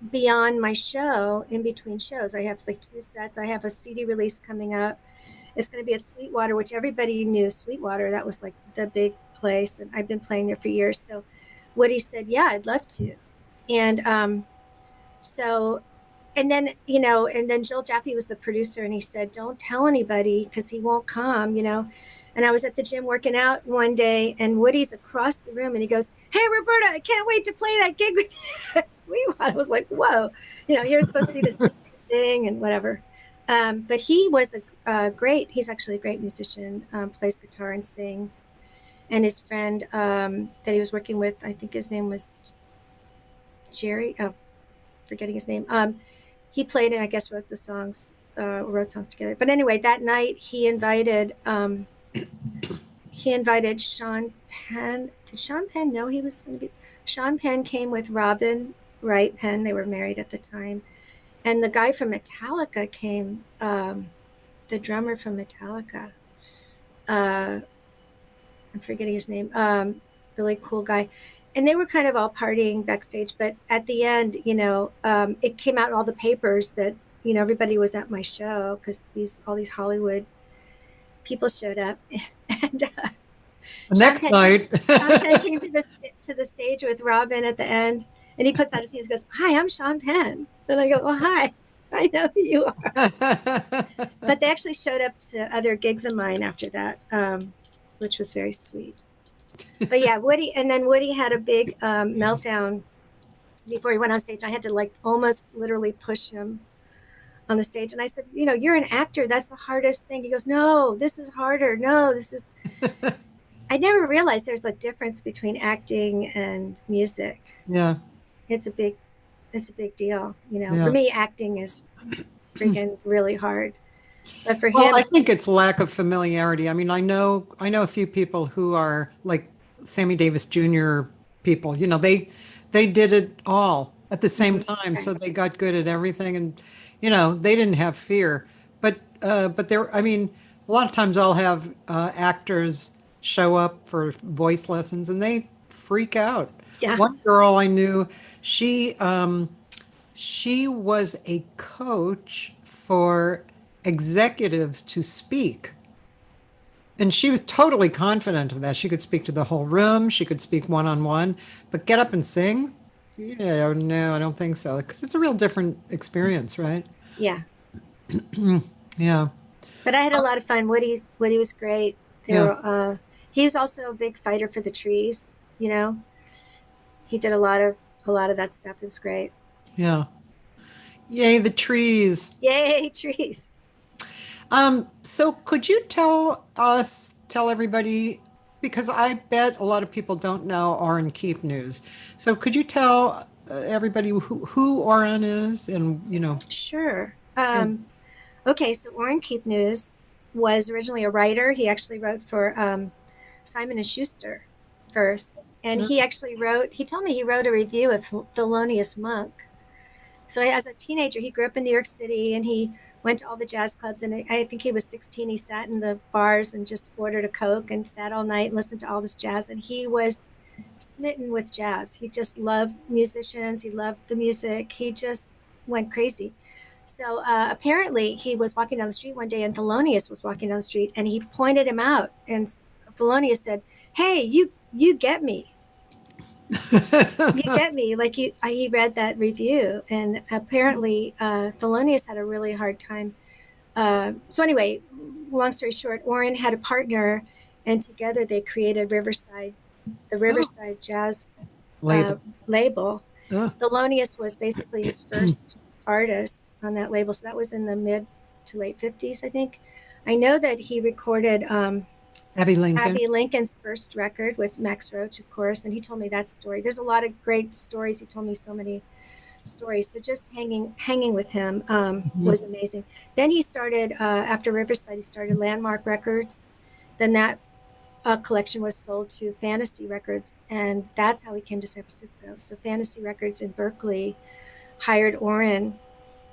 be on my show in between shows? I have like 2 sets. I have a CD release coming up. It's going to be at Sweetwater, which everybody knew Sweetwater. That was like the big place, and I've been playing there for years. So Woody said, yeah, I'd love to. And so, and then Joel Jaffe was the producer, and he said, don't tell anybody because he won't come. And I was at the gym working out one day, and Woody's across the room, and he goes, hey, Roberta, I can't wait to play that gig with you at Sweetwater. I was like, whoa, you're supposed to be this thing and whatever. But he was he's actually a great musician, plays guitar and sings. And his friend that he was working with, I think his name was Jerry, forgetting his name. He played and I guess wrote songs together. But anyway, that night he invited Sean Penn. Did Sean Penn know he was going to be? Sean Penn came with Robin Wright Penn. They were married at the time. And the guy from Metallica came, the drummer from Metallica. I'm forgetting his name. Really cool guy. And they were kind of all partying backstage. But at the end, it came out in all the papers that, everybody was at my show because all these Hollywood people showed up. And Next night. Sean Penn came to the stage with Robin at the end. And he puts out his hand and goes, hi, I'm Sean Penn. And I go, well, hi, I know who you are. But they actually showed up to other gigs of mine after that, which was very sweet. But yeah, Woody had a big meltdown before he went on stage. I had to almost literally push him on the stage. And I said, you're an actor. That's the hardest thing. He goes, no, this is harder. No, this is... I never realized there's a difference between acting and music. Yeah. It's a big deal. Yeah. For me, acting is freaking really hard. But for Well, him, I think it's lack of familiarity. I mean, I know a few people who are like Sammy Davis Jr. people. They did it all at the same time, so they got good at everything, and they didn't have fear. But there, I mean, a lot of times I'll have actors show up for voice lessons, and they freak out. yeah, One girl I knew, she was a coach for executives to speak. And she was totally confident of that. She could speak to the whole room. She could speak one on one, but get up and sing? Yeah, no, I don't think so. Because it's a real different experience, right? Yeah. Yeah, But I had a lot of fun. Woody was great. yeah, He was also a big fighter for the trees. You know, he did a lot of that stuff. It was great. yeah. Yay, the trees. Yay, trees! So could you tell everybody, because I bet a lot of people don't know Orrin Keep News. So could you tell everybody who Orrin is and, Sure. and Okay, so Warren Keep News was originally a writer. He actually wrote for Simon and Schuster first, and he actually wrote. He told me he wrote a review of Thelonious Monk. So as a teenager, he grew up in New York City, and he went to all the jazz clubs. And I think he was 16. He sat in the bars and just ordered a Coke and sat all night and listened to all this jazz. And he was smitten with jazz. He just loved musicians. He loved the music. He just went crazy. So apparently, he was walking down the street one day, and Thelonious was walking down the street, and he pointed him out. And Thelonious said, "Hey, you get me." You get me, like he read that review, and apparently Thelonious had a really hard time. So anyway, long story short, Orrin had a partner, and together they created the oh, Riverside Jazz uh, label. label. Oh, Thelonious was basically his first artist on that label, so that was in the mid to late 50s, I think. I know that he recorded Abby Lincoln. Abby Lincoln's first record with Max Roach, of course, and he told me that story. There's a lot of great stories. He told me so many stories. So just hanging with him Mhm. was amazing. Then he started after Riverside. He started Landmark Records. Then that collection was sold to Fantasy Records, and that's how he came to San Francisco. So Fantasy Records in Berkeley hired Orrin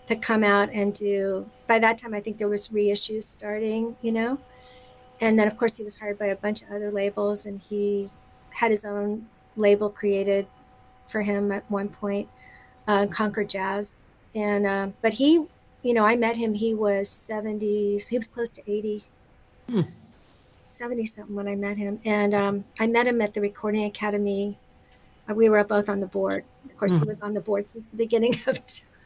to come out and do. By that time, I think there was reissues starting, and then of course he was hired by a bunch of other labels, and he had his own label created for him at one point, Concord Jazz. And but he, I met him. He was 70. He was close to 80, Hmm. 70 something when I met him, and I met him at the Recording Academy. We were both on the board. Of course, he Hmm. was on the board since the beginning of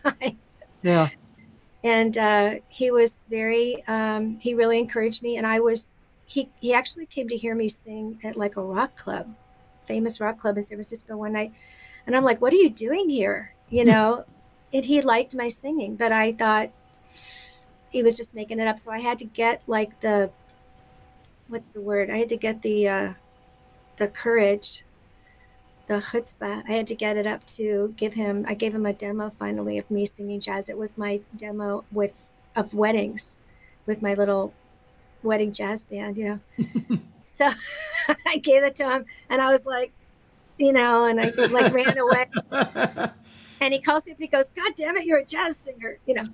time. Yeah. And he was very he really encouraged me, and he actually came to hear me sing at like a rock club, famous rock club in San Francisco one night, and I'm like, what are you doing here, and he liked my singing, but I thought he was just making it up. So I had to get like the what's the word, I had to get the courage, the chutzpah. I had to get it up to I gave him a demo finally of me singing jazz. It was my demo of weddings with my little wedding jazz band. So I gave it to him, and I was like, and I like ran away. And he calls me up and he goes, "God damn it, you're a jazz singer, get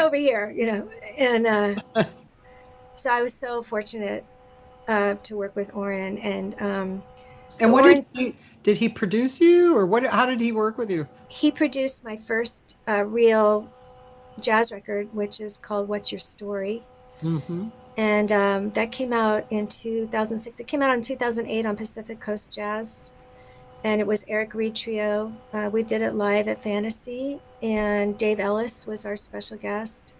over here." And so I was so fortunate to work with Orrin, and And so what Orrin's did he produce you or what, how did he work with you? he produced my first real jazz record, which is called "What's Your Story," Hmm. and that came out in 2006. It came out in 2008 on Pacific Coast Jazz, and it was Eric Reed Trio. We did it live at Fantasy, and Dave Ellis was our special guest.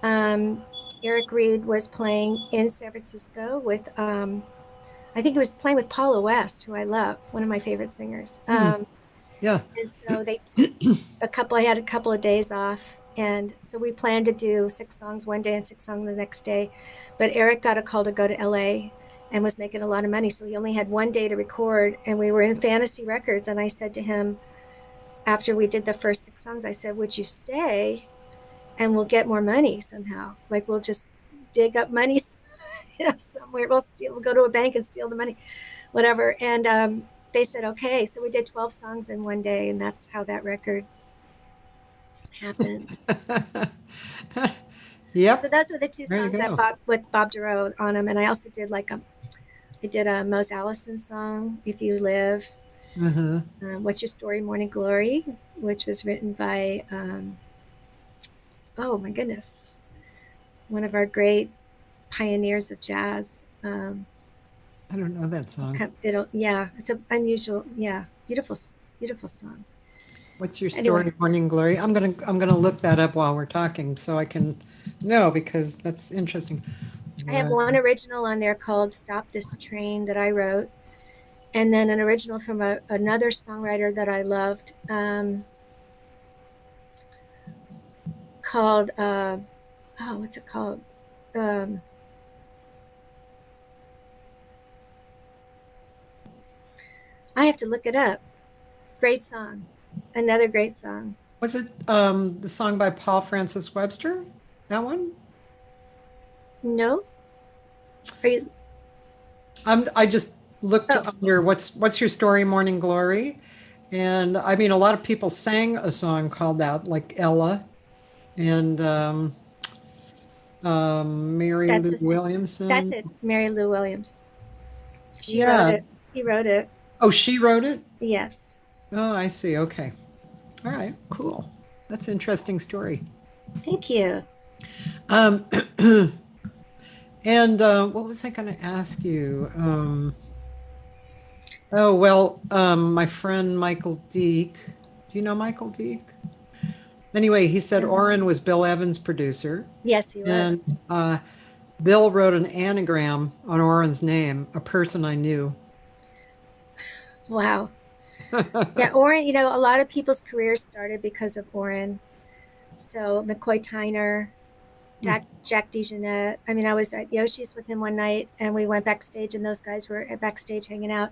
Um, Eric Reed was playing in San Francisco with, I think he was playing with Paula West, who I love, one of my favorite singers. Hmm. Yeah. And so I had a couple of days off. And so we planned to do 6 songs one day and 6 songs the next day. But Eric got a call to go to LA and was making a lot of money. So he only had one day to record. And we were in Fantasy Records. And I said to him, after we did the first 6 songs, I said, "Would you stay and we'll get more money somehow? Like we'll just dig up money somewhere. We'll go to a bank and steal the money, whatever." And they said, "Okay." So we did 12 songs in one day. And that's how that record happened. So Yep. those were the two There you songs that go. with Bob Duro on them, and I also did I did a Mose Allison song, "If You Live," Uh-huh. "What's Your Story, Morning Glory," which was written by oh my goodness, one of our great pioneers of jazz. I don't know that song. Yeah, it's an unusual, yeah, beautiful song. What's your Anyway, story, Morning Glory? I'm gonna look that up while we're talking so I can know because that's interesting. I have Uh, one original on there called "Stop This Train" that I wrote, and then an original from another songwriter that I loved, called oh, what's it called? Um, I have to look it up. Great song, another great song. was it the song by Paul Francis Webster? That one? No, are you? I just looked Oh, under what's your story, Morning Glory, and I mean a lot of people sang a song called that, like Ella and Mary that's Lou the same. That's Williamson. it. Mary Lou Williams. She wrote Yeah. it. He wrote it. Oh, she wrote it. Yes. Oh, I see. Okay. All right. Cool. That's an interesting story. Thank you. Um, and what was I going to ask you? Oh, well, my friend Michael Deek. Do you know Michael Deek? Anyway, he said No. Oren was Bill Evans' producer, Yes, he and was. Bill wrote an anagram on Oren's name, a person I knew. Wow. Yeah, Oren, a lot of people's careers started because of Oren. So McCoy Tyner, Jack DeJohnette. I mean, I was at Yoshi's with him one night and we went backstage and those guys were backstage hanging out.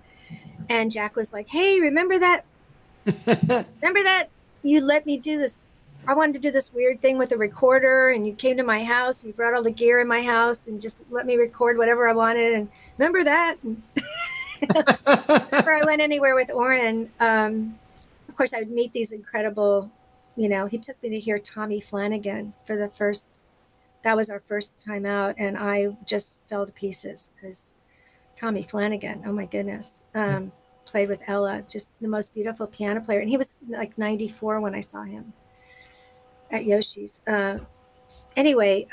And Jack was like, "Hey, remember that? Remember that you let me do this? I wanted to do this weird thing with a recorder and you came to my house and you brought all the gear in my house and just let me record whatever I wanted. And remember that?" And whenever I went anywhere with Oren, of course, I would meet these incredible, he took me to hear Tommy Flanagan for that was our first time out. And I just fell to pieces because Tommy Flanagan, oh my goodness, played with Ella, just the most beautiful piano player. And he was like 94 when I saw him at Yoshi's. Anyway,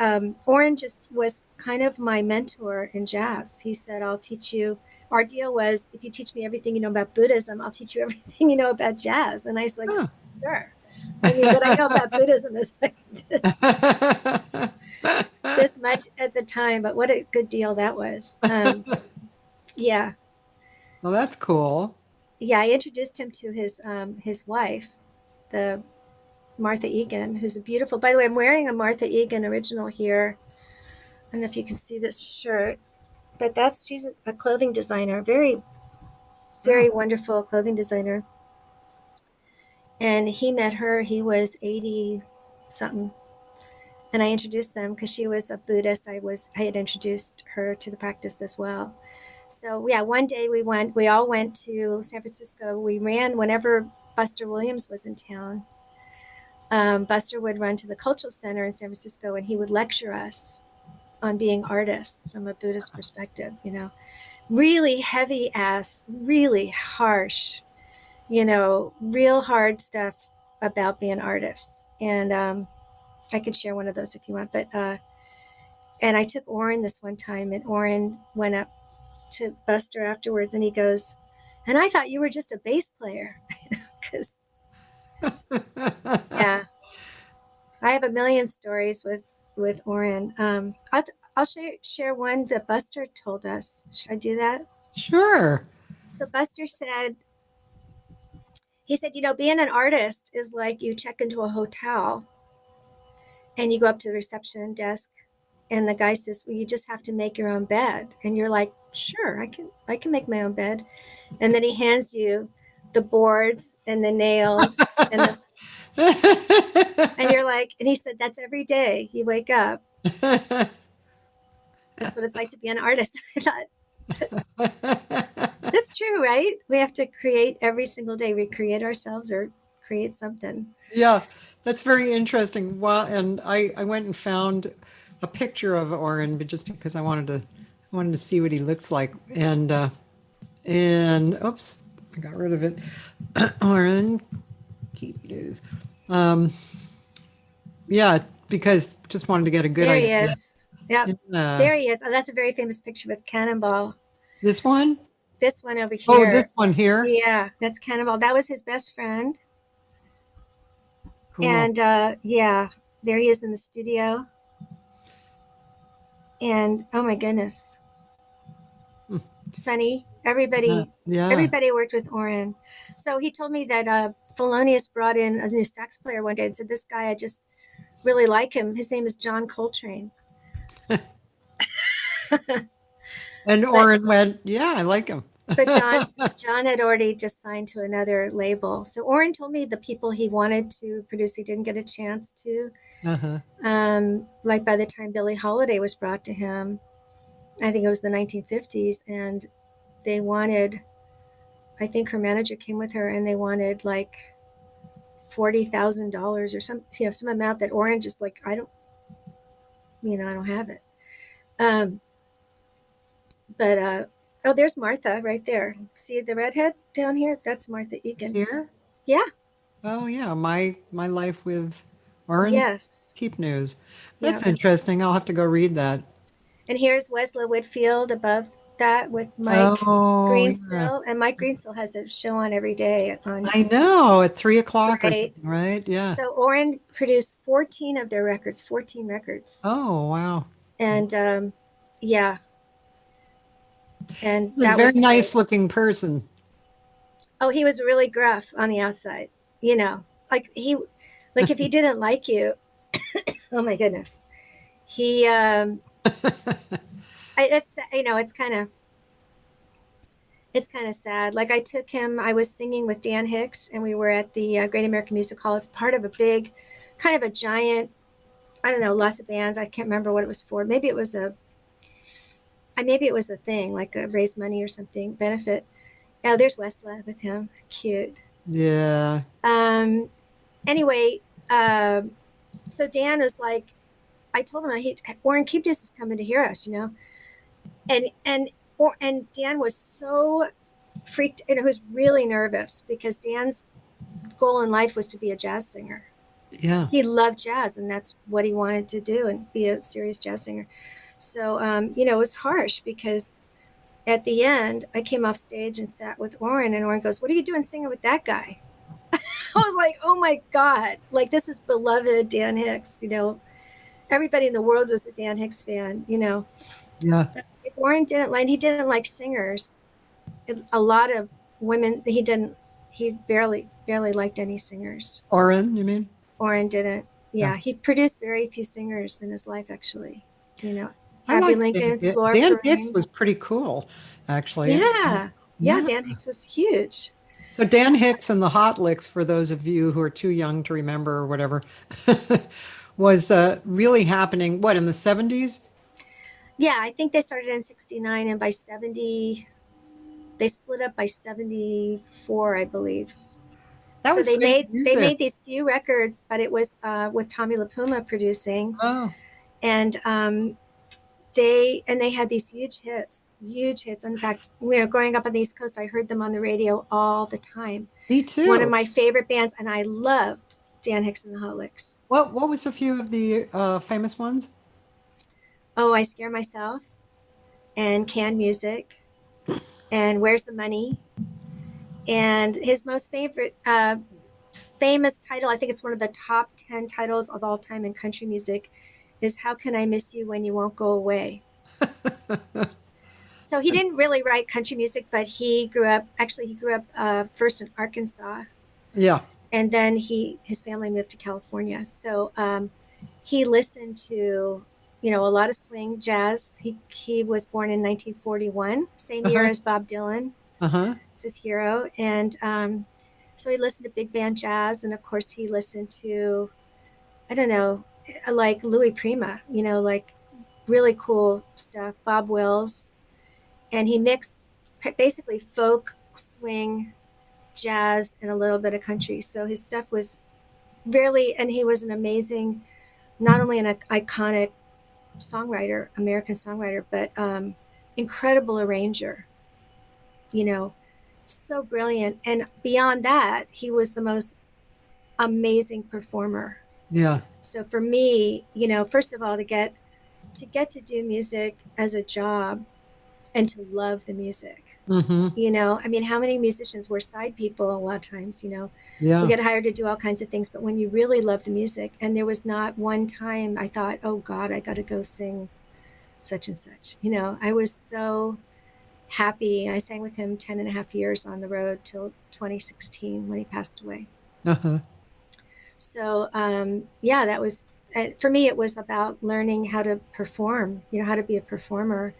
Oren just was kind of my mentor in jazz. He said, "I'll teach you." Our deal was, if you teach me everything you know about Buddhism, I'll teach you everything you know about jazz. And I was like, Huh. "Sure." I mean, what I know about Buddhism is like this much at the time, but what a good deal that was. Yeah. Well, that's cool. Yeah, I introduced him to his wife, the Martha Egan, who's a beautiful. By the way, I'm wearing a Martha Egan original here. I don't know if you can see this shirt, but she's a clothing designer, very, very wonderful clothing designer. And he met her. He was 80 something, and I introduced them because she was a Buddhist. I had introduced her to the practice as well. So yeah, one day we all went to San Francisco. We ran whenever Buster Williams was in town. Buster would run to the Cultural Center in San Francisco and he would lecture us on being artists from a Buddhist perspective, really heavy ass, really harsh, real hard stuff about being artists. And I could share one of those if you want. But and I took Oren this one time, and Oren went up to Buster afterwards, and he goes, "And I thought you were just a bass player," because yeah, I have a million stories with Oren. I'll share one that Buster told us. Should I do that? Sure. So Buster said, being an artist is like you check into a hotel and you go up to the reception desk and the guy says, "Well, you just have to make your own bed." And you're like, "Sure, I can make my own bed." And then he hands you the boards and the nails and you're like, and he said, "That's every day you wake up. That's what it's like to be an artist." I thought, that's true, right? We have to create every single day, recreate ourselves or create something. Yeah, that's very interesting. Well, and I went and found a picture of Oren, but just because I wanted to see what he looks like. And oops, I got rid of it. Oren, keep news. Yeah, because just wanted to get a good There he idea. is. Yep. Yeah. There he is. Oh, that's a very famous picture with Cannonball. This one? This one over Oh, here. this one here? Yeah, that's Cannonball. That was his best friend. Cool. And yeah, there he is in the studio. And oh my goodness, Hmm. Sonny, Yeah. Yeah. everybody worked with Oren. So he told me that Thelonious brought in a new sax player one day and said, "This guy, I just really like him. His name is John Coltrane." And But Oren went, yeah, I like him. but John had already just signed to another label. So Oren told me the people he wanted to produce, he didn't get a chance to. Uh-huh. Like by the time Billie Holiday was brought to him, I think it was the 1950s, and they wanted, I think her manager came with her and they wanted like $40,000 or some, some amount that Orange is like, I don't have it. Um, but oh, there's Martha right there. See the redhead down here? That's Martha Egan. Here? Yeah. Oh yeah, my life with Oren Yes. Keep News. Yeah. That's interesting. I'll have to go read that. And here's Wesla Whitfield above that with Mike Oh yeah. Greensill. And Mike Greensill has a show on every day on. I know at three It's o'clock or great. something, right? Yeah. So Oren produced 14 of their records, 14 records. Oh wow. And yeah, and He's a that very was nice great. looking person. Oh, he was really gruff on the outside, like like if he didn't like you, oh my goodness, he, it's kind of sad. Like I was singing with Dan Hicks and we were at the Great American Music Hall as part of a big, kind of a giant, I don't know, lots of bands. I can't remember what it was for. Maybe it was a thing like a raise money or something benefit. Oh, there's Westla with him. Cute. Yeah. Um, anyway, so Dan was like, I told him, Warren Keepdus is coming to hear us, and Dan was so freaked, and he was really nervous because Dan's goal in life was to be a jazz singer. Yeah. He loved jazz, and that's what he wanted to do, and be a serious jazz singer. So, it was harsh because at the end, I came off stage and sat with Oren, and Oren goes, "What are you doing singing with that guy?" I was like, "Oh my God. Like, this is beloved Dan Hicks, Everybody in the world was a Dan Hicks fan, Yeah. But if Oren he didn't like singers. A lot of women, he barely liked any singers. Oren, you mean? Oren didn't. Yeah, Yeah. he produced very few singers in his life, actually. I Abby like Dan Lincoln, Hicks. Flora Dan Hicks Purim. was pretty cool, actually. Yeah. Yeah, Yeah. Dan Hicks was huge. So Dan Hicks and the Hot Licks, for those of you who are too young to remember or whatever, was really happening, what, in the 70s? Yeah, I think they started in 69 and by 70 they split up by 74, I believe. That So was they great made music. these few records, but it was with Tommy LaPuma producing, Oh, and they had these huge hits, huge hits. In fact, growing up on the East Coast, I heard them on the radio all the time. me One of too. my favorite bands, and I loved Dan Hicks and the Hot Licks. What was a few of the famous ones? Oh, I Scare Myself, and Canned Music, and Where's the Money, and his most favorite famous title, I think it's one of the top 10 titles of all time in country music, is How Can I Miss You When You Won't Go Away? So he didn't really write country music, but he grew up first in Arkansas, Yeah. and then his family moved to California. So he listened to, a lot of swing jazz. He was born in 1941, same year Uh-huh. as Bob Dylan. Uh-huh. It's his hero. And so he listened to big band jazz. And of course, he listened to, I don't know, like Louis Prima, like really cool stuff, Bob Wills. And he mixed basically folk, swing, jazz, and a little bit of country. So his stuff was really, and he was an amazing, not only an iconic songwriter, American songwriter, but incredible arranger, so brilliant. And beyond that, he was the most amazing performer. Yeah. So for me, first of all, to get to get to do music as a job and to love the music. Mm-hmm. You know, I mean, how many musicians were side people a lot of times, you know? We Yeah. get hired to do all kinds of things, but when you really love the music, and there was not one time I thought, oh God, I got to go sing such and such. You know, I was so happy. I sang with him 10 and a half years on the road till 2016 when he passed away. Uh-huh. So, yeah, that was, for me, it was about learning how to perform, you know, how to be a performer.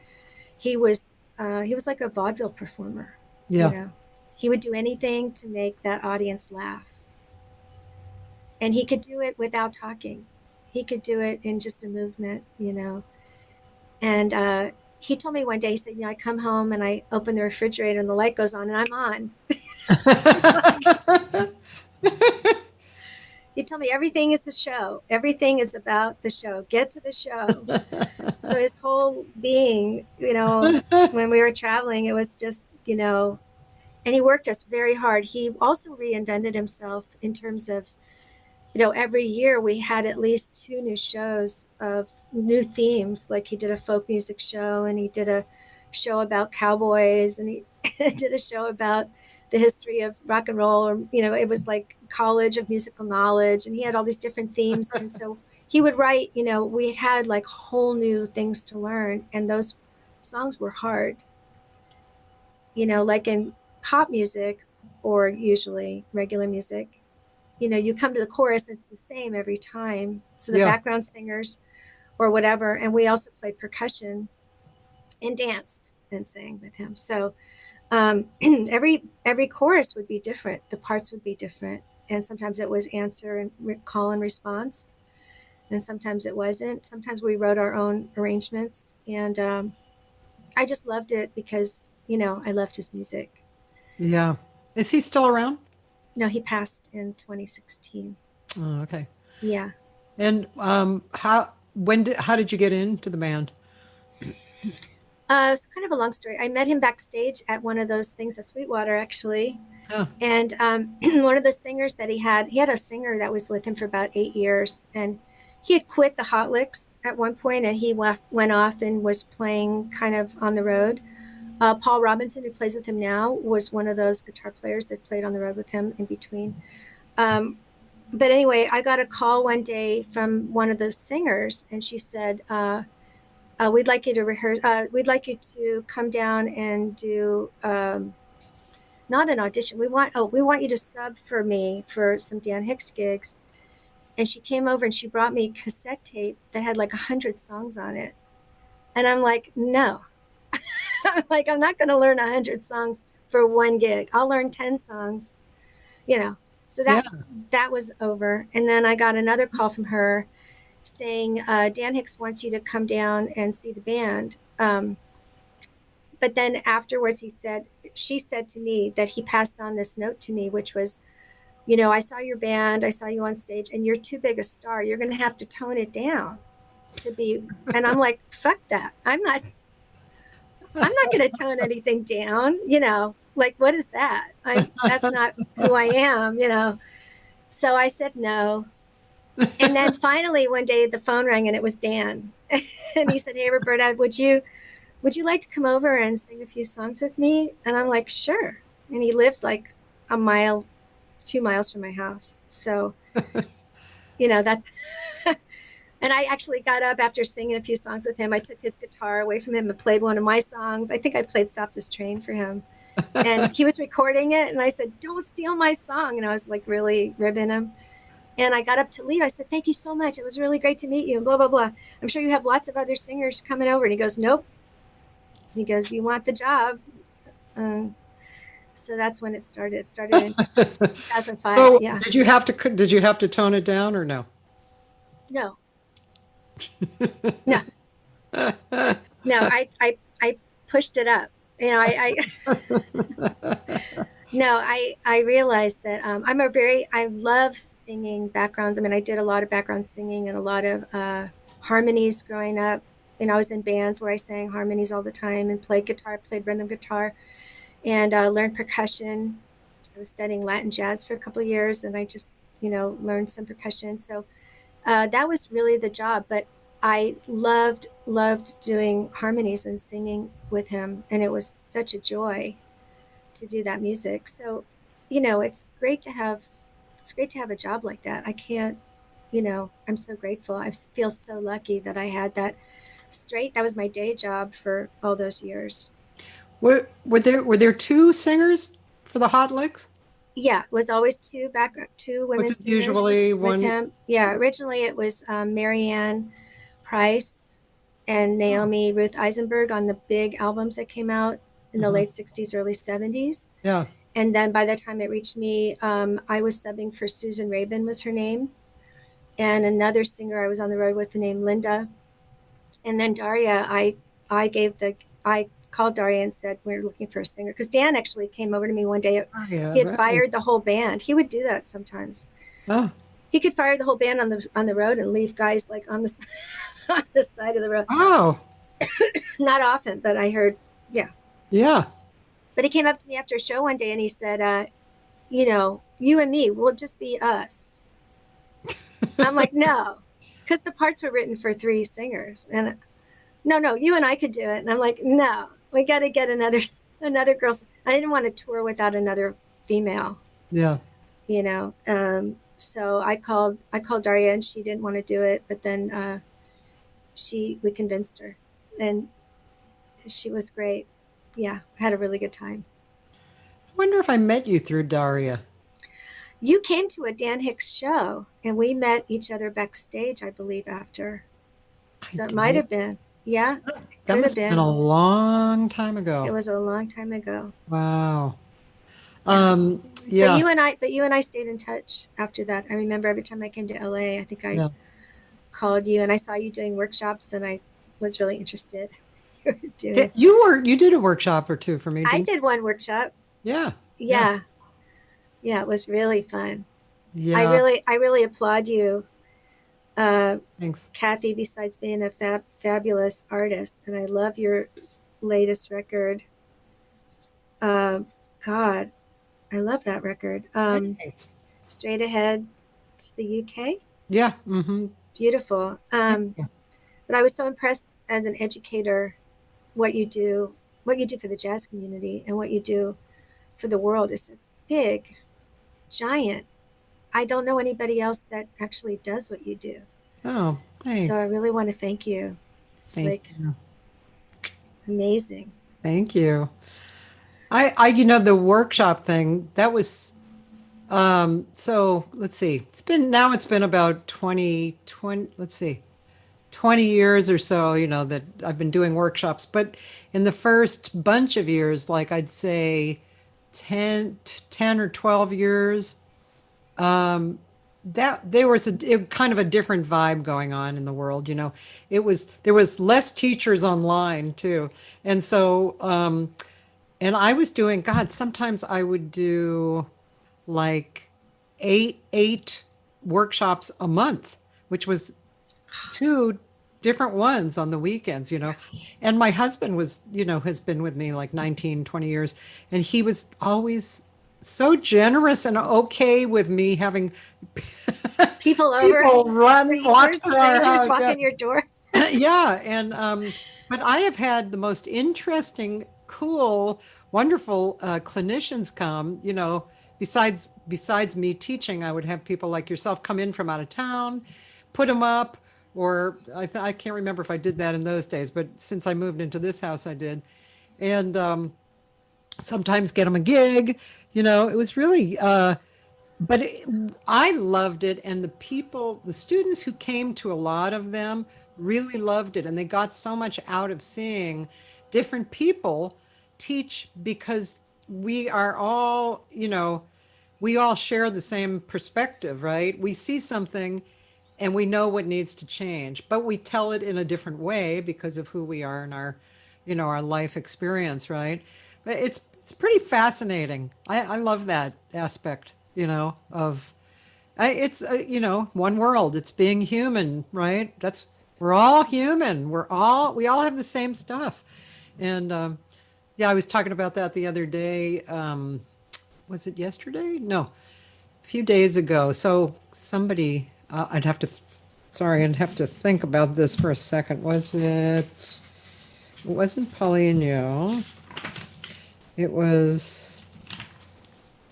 He was like a vaudeville performer, you Yeah. know. He would do anything to make that audience laugh. And he could do it without talking. He could do it in just a movement, you know. And he told me one day, he said, you know, I come home and I open the refrigerator and the light goes on and I'm on. He told me everything is a show. Everything is about the show. Get to the show. So his whole being, you know, when we were traveling, it was just, you know, and he worked us very hard. He also reinvented himself in terms of, you know, every year we had at least two new shows of new themes. Like he did a folk music show and he did a show about cowboys and he did a show about the history of rock and roll, or, you know, it was like college of musical knowledge, and he had all these different themes. And so he would write, you know, we had like whole new things to learn, and those songs were hard, you know, like in pop music or usually regular music, you know, you come to the chorus, it's the same every time. So the Yeah. background singers or whatever, and we also played percussion and danced and sang with him. So every chorus would be different. The parts would be different, and sometimes it was answer and call and response, and sometimes it wasn't. Sometimes we wrote our own arrangements, and I just loved it because, you know, I loved his music. Yeah. Is he still around? No, he passed in 2016. Oh, okay. Yeah. And how did you get into the band? It's kind of a long story. I met him backstage at one of those things at Sweetwater, actually. Oh, And one of the singers that he had a singer that was with him for about 8 years. And he had quit the Hot Licks at one point, and he went off and was playing kind of on the road. Paul Robinson, who plays with him now, was one of those guitar players that played on the road with him in between. But anyway, I got a call one day from one of those singers, and she said, we'd like you to rehearse. We'd like you to come down and do not an audition. We want you to sub for me for some Dan Hicks gigs. And she came over and she brought me cassette tape that had like 100 songs on it. And I'm like, no, like I'm not going to learn 100 songs for one gig. I'll learn 10 songs, you know. So yeah. that was over. And then I got another call from her saying, Dan Hicks wants you to come down and see the band. But then afterwards, she said to me that he passed on this note to me, which was, you know, I saw your band, I saw you on stage, and you're too big a star. You're going to have to tone it down to be. And I'm like, fuck that. I'm not going to tone anything down. You know, like, what is that? That's not who I am, you know? So I said no. And then finally one day the phone rang and it was Dan. And he said, hey, Roberta, would you like to come over and sing a few songs with me? And I'm like, sure. And he lived like 2 miles from my house. So, you know, that's, and I actually got up after singing a few songs with him. I took his guitar away from him and played one of my songs. I think I played Stop This Train for him. And he was recording it. And I said, don't steal my song. And I was like really ribbing him. And I got up to leave. I said, thank you so much. It was really great to meet you, and blah, blah, blah. I'm sure you have lots of other singers coming over. And he goes, nope. He goes, you want the job. So that's when it started. It started in 2005. So Yeah. did you have to tone it down or no? No. No. No, I pushed it up. You know, no, I realized that I love singing backgrounds. I mean, I did a lot of background singing and a lot of harmonies growing up. And I was in bands where I sang harmonies all the time and played rhythm guitar, and learned percussion. I was studying Latin jazz for a couple of years, and I just, you know, learned some percussion. So that was really the job. But I loved doing harmonies and singing with him, and it was such a joy to do that music. So, it's great to have a job like that. I can't, I'm so grateful. I feel so lucky that I had that straight. That was my day job for all those years. Were there two singers for the Hot Licks? Yeah, it was always two Was women it singers usually with one? him. Yeah, originally it was Marianne Price and Oh, Naomi Ruth Eisenberg on the big albums that came out in the uh-huh. late 60s, early 70s. Yeah. And then by the time it reached me, I was subbing for Susan Rabin was her name, and another singer I was on the road with the name Linda. And then Daria, I gave the I called Daria and said we're looking for a singer because Dan actually came over to me one day. Oh, yeah. He had Right. fired the whole band. He would do that sometimes. Oh. He could fire the whole band on the road and leave guys like on the on the side of the road. Oh. Not often, but I heard, yeah. Yeah. But he came up to me after a show one day and he said, you and me, we'll just be us. I'm like, no, because the parts were written for three singers, and no, you and I could do it. And I'm like, no, we got to get another girl. I didn't want to tour without another female, Yeah. you know. So I called Daria, and she didn't want to do it, but then we convinced her, and she was great. Yeah, I had a really good time. I wonder if I met you through Daria. You came to a Dan Hicks show, and we met each other backstage, I believe, after. I So it might did. have been. Yeah, it That could have must have been been. a long time It ago. was a long time ago. Wow. Yeah. But Yeah. you and I stayed in touch after that. I remember every time I came to LA, I think I Yeah. called you and I saw you doing workshops and I was really interested. You were doing. You did a workshop or two for me, I didn't did one workshop. you? Yeah. Yeah. Yeah. Yeah, it was really fun. I Yeah. really I really applaud you, uh, Thanks. Kathy, besides being a fabulous artist, and I love your latest record. Um, God, I love that record. Thanks. Straight Ahead to the UK. Yeah. Mm-hmm. Beautiful. Thank you. But I was so impressed as an educator what you do, what you do for the jazz community and what you do for the world is a big, giant. I don't know anybody else that actually does what you do. Oh, So thanks. I really want to thank you. It's Thank like you. amazing. Thank you. The workshop thing, that was, so let's see. It's been about 20, let's see, 20 years or so, that I've been doing workshops. But in the first bunch of years, like I'd say 10 or 12 years, that there was kind of a different vibe going on in the world. There was less teachers online too. And so, and I was doing, God, sometimes I would do like eight workshops a month, which was two different ones on the weekends. And my husband has been with me like 19, 20 years, and he was always so generous and okay with me having People over, people walk through our strangers house. walk Yeah. in your door. Yeah, and but I have had the most interesting, cool, wwonderful clinicians come. Besides me teaching, I would have people like yourself come in from out of town, put them up, or I can't remember if I did that in those days, but since I moved into this house, I did, and sometimes get them a gig. It was really but I loved it, and the students who came to a lot of them really loved it, and they got so much out of seeing different people teach because we all share the same perspective, right? We see something and we know what needs to change, but we tell it in a different way because of who we are and our life experience, right? But it's pretty fascinating. I love that aspect, of it's one world. It's being human, right? We're all human. We all have the same stuff, and yeah, I was talking about that the other day. Was it yesterday? No, a few days ago. So somebody, I'd have to Sorry, I'd have to think about this for a second. It wasn't Paulinho. It was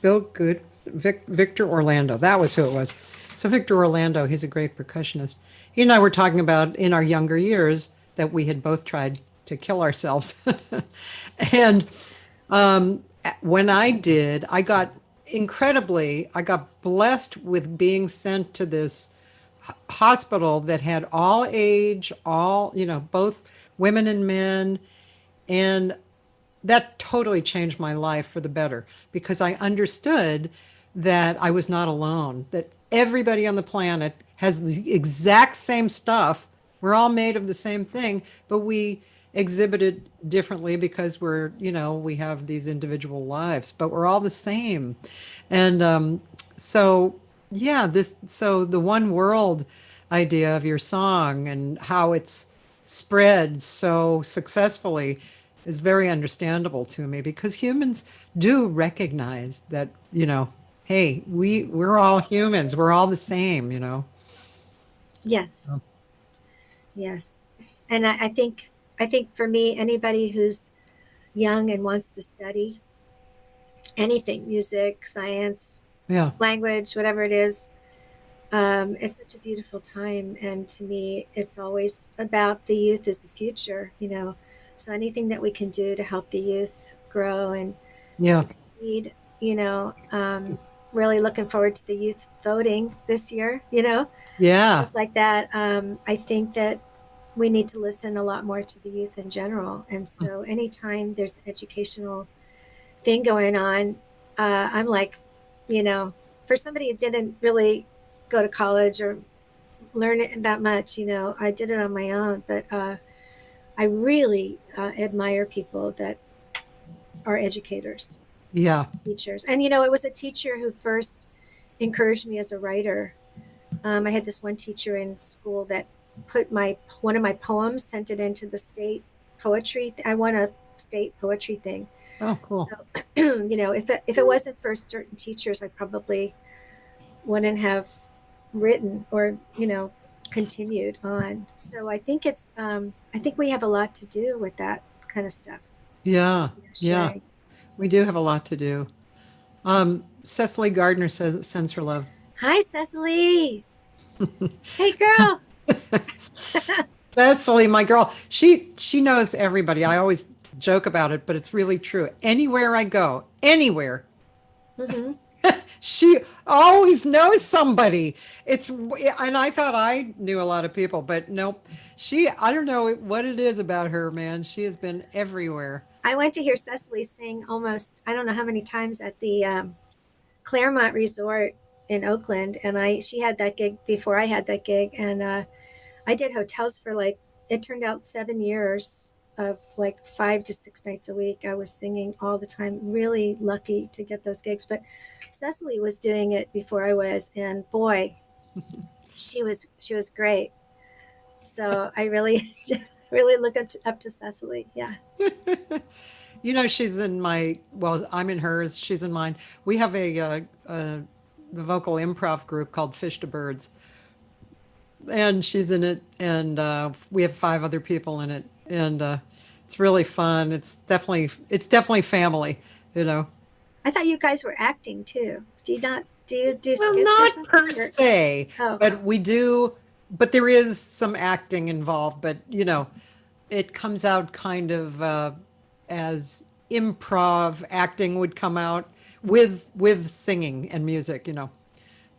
Bill Good, Victor Orlando. That was who it was. So Victor Orlando, he's a great percussionist. He and I were talking about in our younger years that we had both tried to kill ourselves. And when I did, I got blessed with being sent to this hospital that had all age, both women and men. And that totally changed my life for the better because I understood that I was not alone, that everybody on the planet has the exact same stuff. We're all made of the same thing, but we exhibit it differently because we have these individual lives, but we're all the same. And so, yeah, so the one world idea of your song and how it's spread so successfully is very understandable to me because humans do recognize that, hey, we're all humans, we're all the same. Yes. Yes. And I think for me, anybody who's young and wants to study anything, music, science, Yeah. language, whatever it is, it's such a beautiful time. And to me, it's always about the youth as the future. So anything that we can do to help the youth grow and Yeah. succeed. Really looking forward to the youth voting this year, Yeah. stuff like that. I think that we need to listen a lot more to the youth in general. And so anytime there's an educational thing going on, I'm like, for somebody who didn't really go to college or learn it that much, I did it on my own. But I really admire people that are educators, Yeah. teachers. And, it was a teacher who first encouraged me as a writer. I had this one teacher in school that put one of my poems, sent it into the state poetry. I won a state poetry thing. Oh, cool. So, if it wasn't for certain teachers, I probably wouldn't have written or continued on. So I think I think we have a lot to do with that kind of stuff. Yeah. Yeah. Sharing. We do have a lot to do. Cecily Gardner sends her love. Hi, Cecily. Hey, girl. Cecily, my girl, she knows everybody. I always joke about it, but it's really true. Anywhere I go, anywhere, Hmm. she always knows somebody. And I thought I knew a lot of people, but nope. I don't know what it is about her, man. She has been everywhere. I went to hear Cecily sing almost, I don't know how many times at the Claremont Resort in Oakland. And she had that gig before I had that gig. And I did hotels for it turned out 7 years of 5 to 6 nights a week. I was singing all the time. Really lucky to get those gigs. But Cecily was doing it before I was, and boy, she was great. So I really really look up to Cecily. Yeah. She's in I'm in hers. She's in mine. We have the vocal improv group called Fish to Birds, and she's in it, and we have 5 other people in it, and it's really fun. It's definitely family. I thought you guys were acting too. Do you not do Well, skits or not something? per se, Oh, but we do. But there is some acting involved. But it comes out kind of as improv acting would come out with singing and music.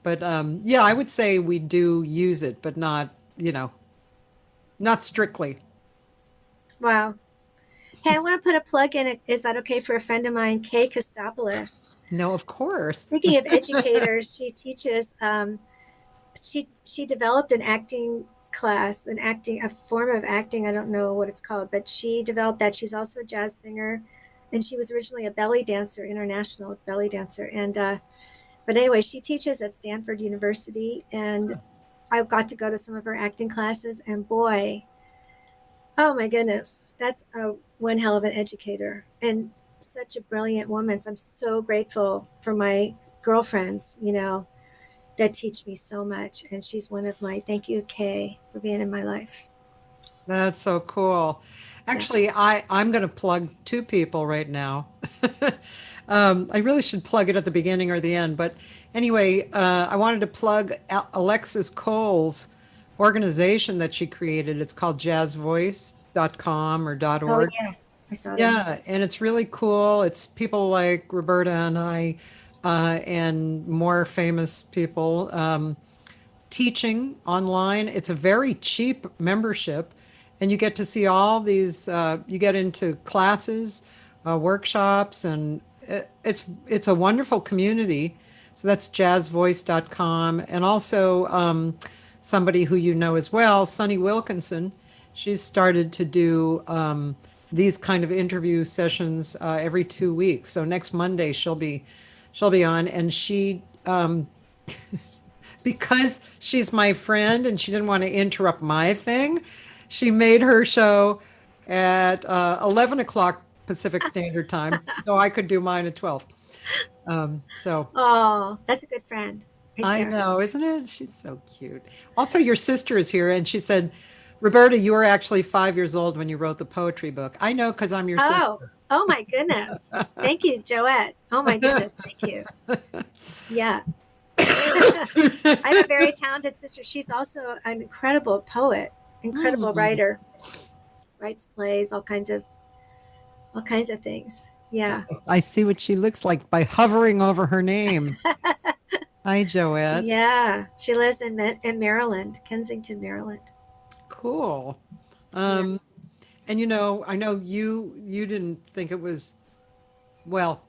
But yeah, I would say we do use it, but not strictly. wow. Hey, I want to put a plug in. Is that okay for a friend of mine, Kay Kostopoulos? No, of course. Speaking of educators, she teaches. She developed an acting class, a form of acting. I don't know what it's called, but she developed that. She's also a jazz singer, and she was originally a belly dancer, international belly dancer. And but anyway, she teaches at Stanford University, and I got to go to some of her acting classes, and boy, oh my goodness, that's one hell of an educator and such a brilliant woman. So I'm so grateful for my girlfriends, that teach me so much. And she's one of my, thank you, Kay, for being in my life. That's so cool. Yeah. Actually, I'm going to plug two people right now. I really should plug it at the beginning or the end, but anyway, I wanted to plug Alexis Cole's organization that she created. It's called jazzvoice.com or Oh, .org. yeah. I saw that. Yeah, and it's really cool. It's people like Roberta and I, and more famous people. Teaching online. It's a very cheap membership, and you get to see all these. You get into classes, workshops, and it's a wonderful community. So that's jazzvoice.com, and also somebody who you know as well, Sunny Wilkinson. She's started to do these kind of interview sessions every 2 weeks. So next Monday she'll be on, and she because she's my friend and she didn't want to interrupt my thing, she made her show at 11 o'clock Pacific Standard Time, so I could do mine at 12. So Oh, that's a good friend right I there. know, isn't it? She's so cute. Also, your sister is here, and she said, Roberta, you were actually 5 years old when you wrote the poetry book. I know because I'm your Oh, sister. oh my goodness. Thank you, Joette. Oh my goodness. Thank you. Yeah. I have a very talented sister. She's also an incredible poet, incredible Hmm. writer, writes plays, all kinds of things. Yeah. I see what she looks like by hovering over her name. Hi, Joette. Yeah. She lives in Maryland, Kensington, Maryland. Cool. Yeah. Um, and I know you didn't think it was well,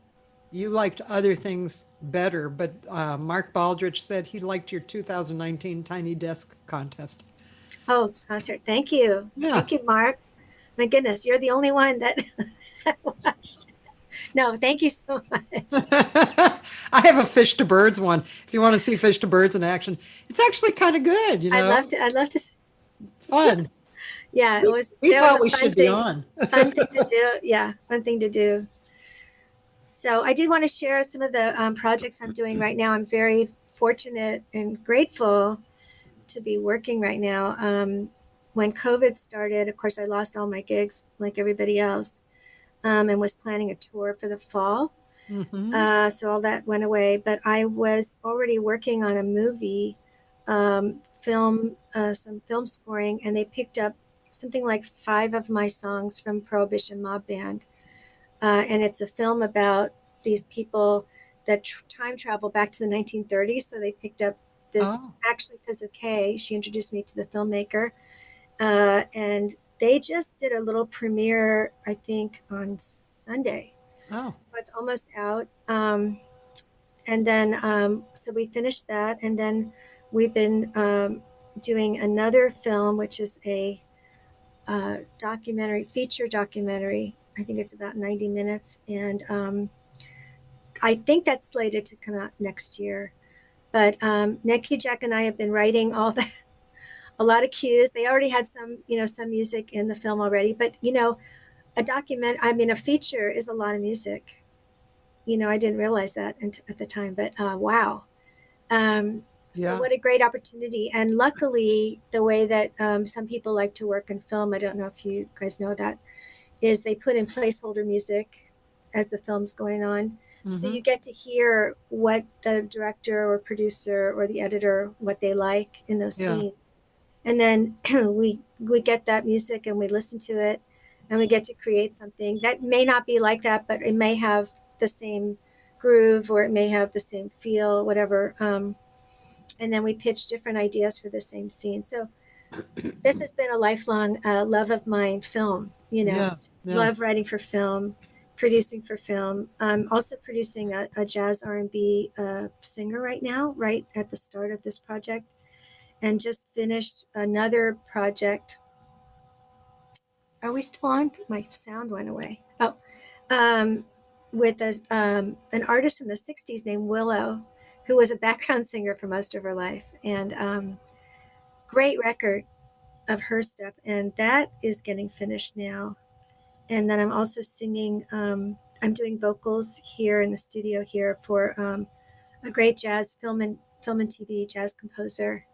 you liked other things better, but Mark Baldrige said he liked your 2019 Tiny Desk contest. Oh, it's concert. Thank you. Yeah. Thank you, Mark. My goodness, you're the only one that watched. No, thank you so much. I have a Fish to Birds one. If you want to see Fish to Birds in action, it's actually kind of good, I'd love to. It's fun. Yeah, We it was thought a we should be on. fun thing to do. Yeah, fun thing to do. So I did want to share some of the projects I'm doing right now. I'm very fortunate and grateful to be working right now. When COVID started, of course, I lost all my gigs like everybody else, and was planning a tour for the fall. Hmm. So all that went away. But I was already working on a movie, some film scoring, and they picked up something like 5 of my songs from Prohibition Mob Band. And it's a film about these people that time travel back to the 1930s. So they picked up this Oh, actually because of Kay. She introduced me to the filmmaker. And they just did a little premiere, I think, on Sunday. oh, So it's almost out. And then, so we finished that. And then we've been doing another film, which is a feature documentary. I think it's about 90 minutes. And I think that's slated to come out next year. But Nicky Jack and I have been writing a lot of cues. They already had some music in the film already. But, a feature is a lot of music. I didn't realize that at the time, but wow. So yeah, what a great opportunity. And luckily, the way that some people like to work in film, I don't know if you guys know that, is they put in placeholder music as the film's going on. So hmm, you get to hear what the director or producer or the editor, what they like in those yeah, scenes. And then we get that music and we listen to it and we get to create something that may not be like that, but it may have the same groove or it may have the same feel, whatever. And then we pitch different ideas for the same scene. So this has been a lifelong love of mine, film, yeah, yeah. love writing for film, producing for film. I'm also producing a jazz R&B singer right now, right at the start of this project, and just finished another project. Are we still on? My sound went away. Oh, um, with an artist from the 60s named Willow, who was a background singer for most of her life. And great record of her stuff. And that is getting finished now. And then I'm also singing, I'm doing vocals here in the studio here for a great jazz film and film and TV jazz composer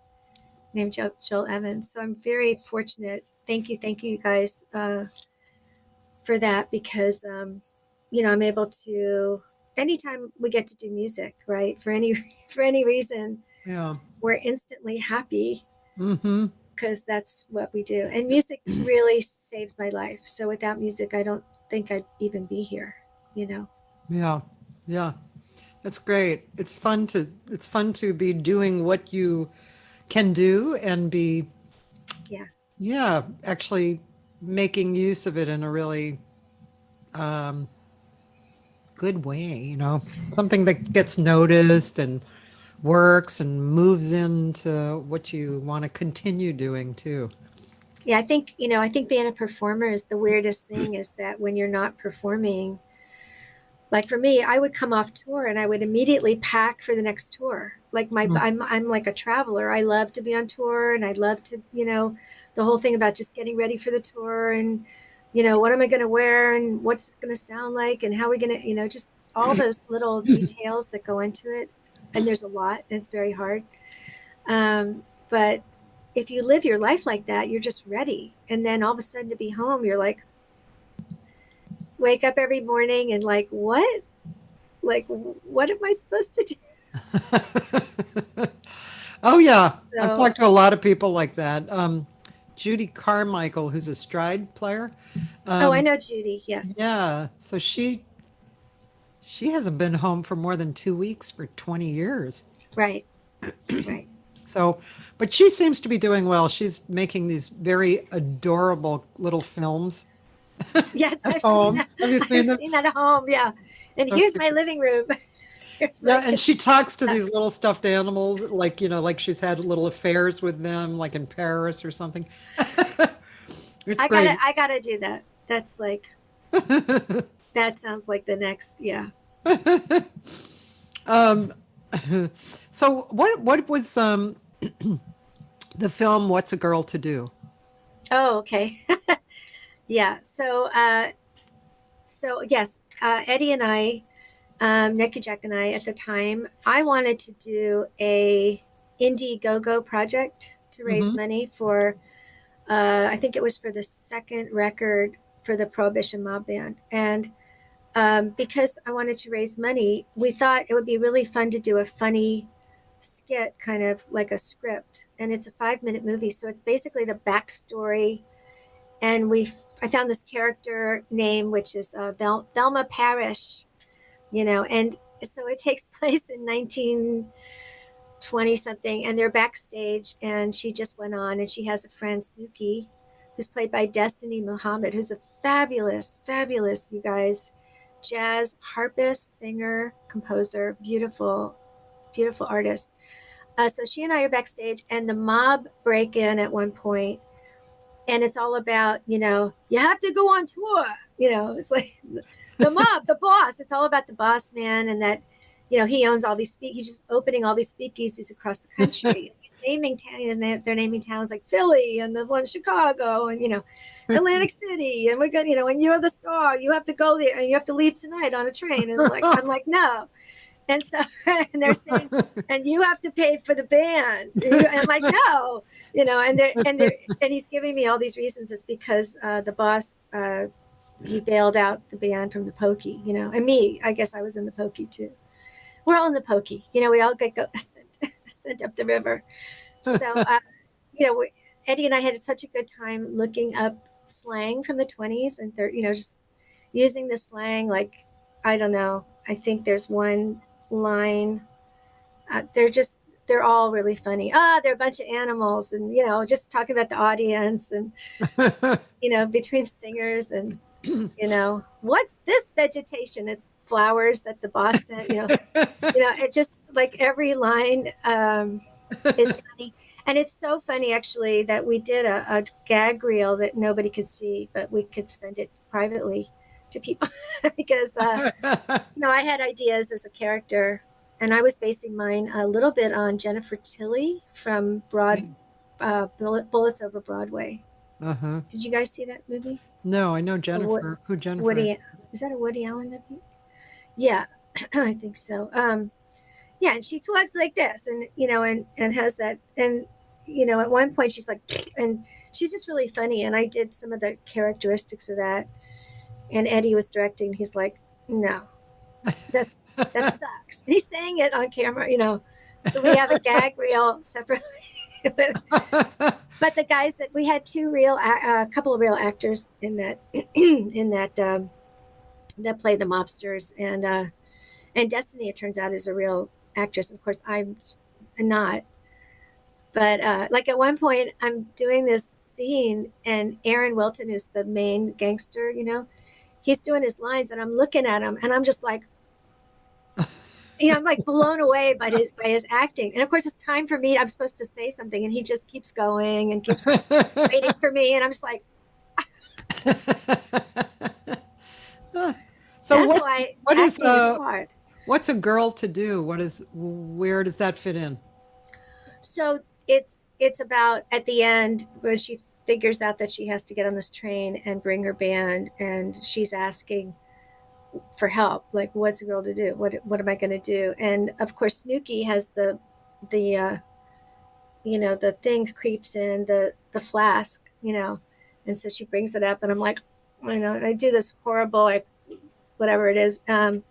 named Joel Evans. So I'm very fortunate. Thank you guys for that, because I'm able to, anytime we get to do music, right, for any for any reason, Yeah. we're instantly happy Mm-hmm. because that's what we do. And music really saved my life. So without music, I don't think I'd even be here. You know. Yeah. Yeah. That's great. It's fun to be doing what you can do and be, Yeah. yeah, actually making use of it in a really um, good way, something that gets noticed and works and moves into what you want to continue doing too. Yeah, I think being a performer is the weirdest thing, is that when you're not performing, like for me, I would come off tour and I would immediately pack for the next tour. Like Mm. I'm like a traveler. I love to be on tour, and I love to, the whole thing about just getting ready for the tour, and what am I going to wear, and what's it going to sound like, and how are we going to, just all those little details that go into it. And there's a lot, and it's very hard. But if you live your life like that, you're just ready. And then all of a sudden to be home, you're like, wake up every morning and like, what? Like, what am I supposed to do? Oh yeah, I've So, talked to a lot of people like that. Judy Carmichael, who's a stride player. oh, I Um, know Judy. Yes. yeah, so she hasn't been home for more than 2 weeks for 20 years. Right. Right. So, but she seems to be doing well. She's making these very adorable little films Yes, at I've seen home. that. Have you I've seen them? seen that at home. Yeah. And So here's cute. my living room. Here's Yeah, my and she talks to yeah. these little stuffed animals, like, like she's had little affairs with them, like in Paris or something. It's great. I gotta do that. That's like, that sounds like the next. Yeah. Um, so what was the film What's a Girl to Do? Oh, okay. Yeah. So yes, Eddie and I, Nicky Jack and I, at the time, I wanted to do a Indiegogo project to raise Hmm. money for, I think it was for the second record for the Prohibition Mob Band. And because I wanted to raise money, we thought it would be really fun to do a funny skit, kind of like a script. And it's a 5-minute movie. So it's basically the backstory. And I found this character name, which is Velma Parrish, and so it takes place in 1920 something, and they're backstage, and she just went on, and she has a friend, Snooky, who's played by Destiny Muhammad, who's a fabulous, you guys, jazz harpist, singer, composer, beautiful artist. So she and I are backstage, and the mob break in at one point, and it's all about, you have to go on tour. It's like the mob, the boss. It's all about the boss man, and that, he owns all these he's just opening all these speakeasies across the country. He's naming towns. They're naming towns like Philly and the one Chicago, and Atlantic City, and we're gonna, and you're the star. You have to go there, and you have to leave tonight on a train. And I'm like, no. And so, and they're saying, and you have to pay for the band. And I'm like, no, and he's giving me all these reasons. It's because the boss, he bailed out the band from the Pokey, and me, I guess I was in the Pokey too. We're all in the Pokey, we all get sent up the river. So, Eddie and I had such a good time looking up slang from the 20s and 30s, just using the slang. Like, I don't know. I think there's one line. They're all really funny. They're a bunch of animals, and just talking about the audience, and between singers, and what's this vegetation? It's flowers that the boss sent. It just, like, every line is funny, and it's so funny actually that we did a gag reel that nobody could see, but we could send it privately to people because I had ideas as a character, and I was basing mine a little bit on Jennifer Tilly from Bullets Over Broadway. Uh-huh. Did you guys see that movie? No, I know Or Jennifer. Who Jennifer is? Woody, is that a Woody Allen movie? Yeah, I think so. Yeah, and she talks like this, and and has that, and at one point she's like, and she's just really funny. And I did some of the characteristics of that, and Eddie was directing. He's like, no, that sucks. And he's saying it on camera, So we have a gag reel separately. But the guys that we had a couple of real actors in that in that play the mobsters, and Destiny, it turns out, is a real actress. Of course, I'm not. But like at one point, I'm doing this scene, and Aaron Wilton, who's the main gangster, he's doing his lines, and I'm looking at him, and I'm just like, I'm like blown away by his acting. And of course, it's time for me. I'm supposed to say something, and he just keeps going and keeps waiting for me, and I'm just like. So that's why what is hard. What's a girl to do? Where does that fit in? So it's about at the end when she figures out that she has to get on this train and bring her band, and she's asking for help, like, what's a girl to do? What am I going to do? And of course, Snooki has the thing creeps in, the flask, and so she brings it up, and I'm like, and I do this horrible, like, whatever it is, and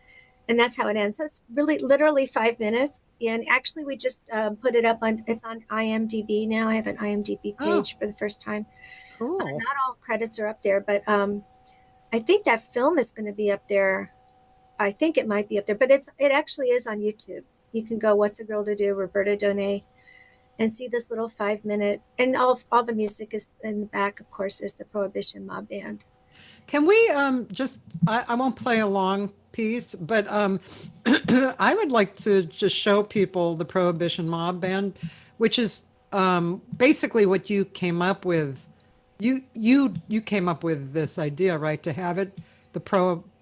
that's how it ends. So it's really literally 5 minutes, and actually we just put it up it's on IMDb now. I have an IMDb page for the first time. Cool. Not all credits are up there, but I think that film is going to be up there. I think it might be up there, but it actually is on YouTube. You can go, What's a Girl to Do, Roberta Donay, and see this little 5 minute, and all the music is in the back, of course, is the Prohibition Mob Band. Can we I won't play a long piece, but I would like to just show people the Prohibition Mob Band, which is basically what you came up with. You came up with this idea, right? To have it, the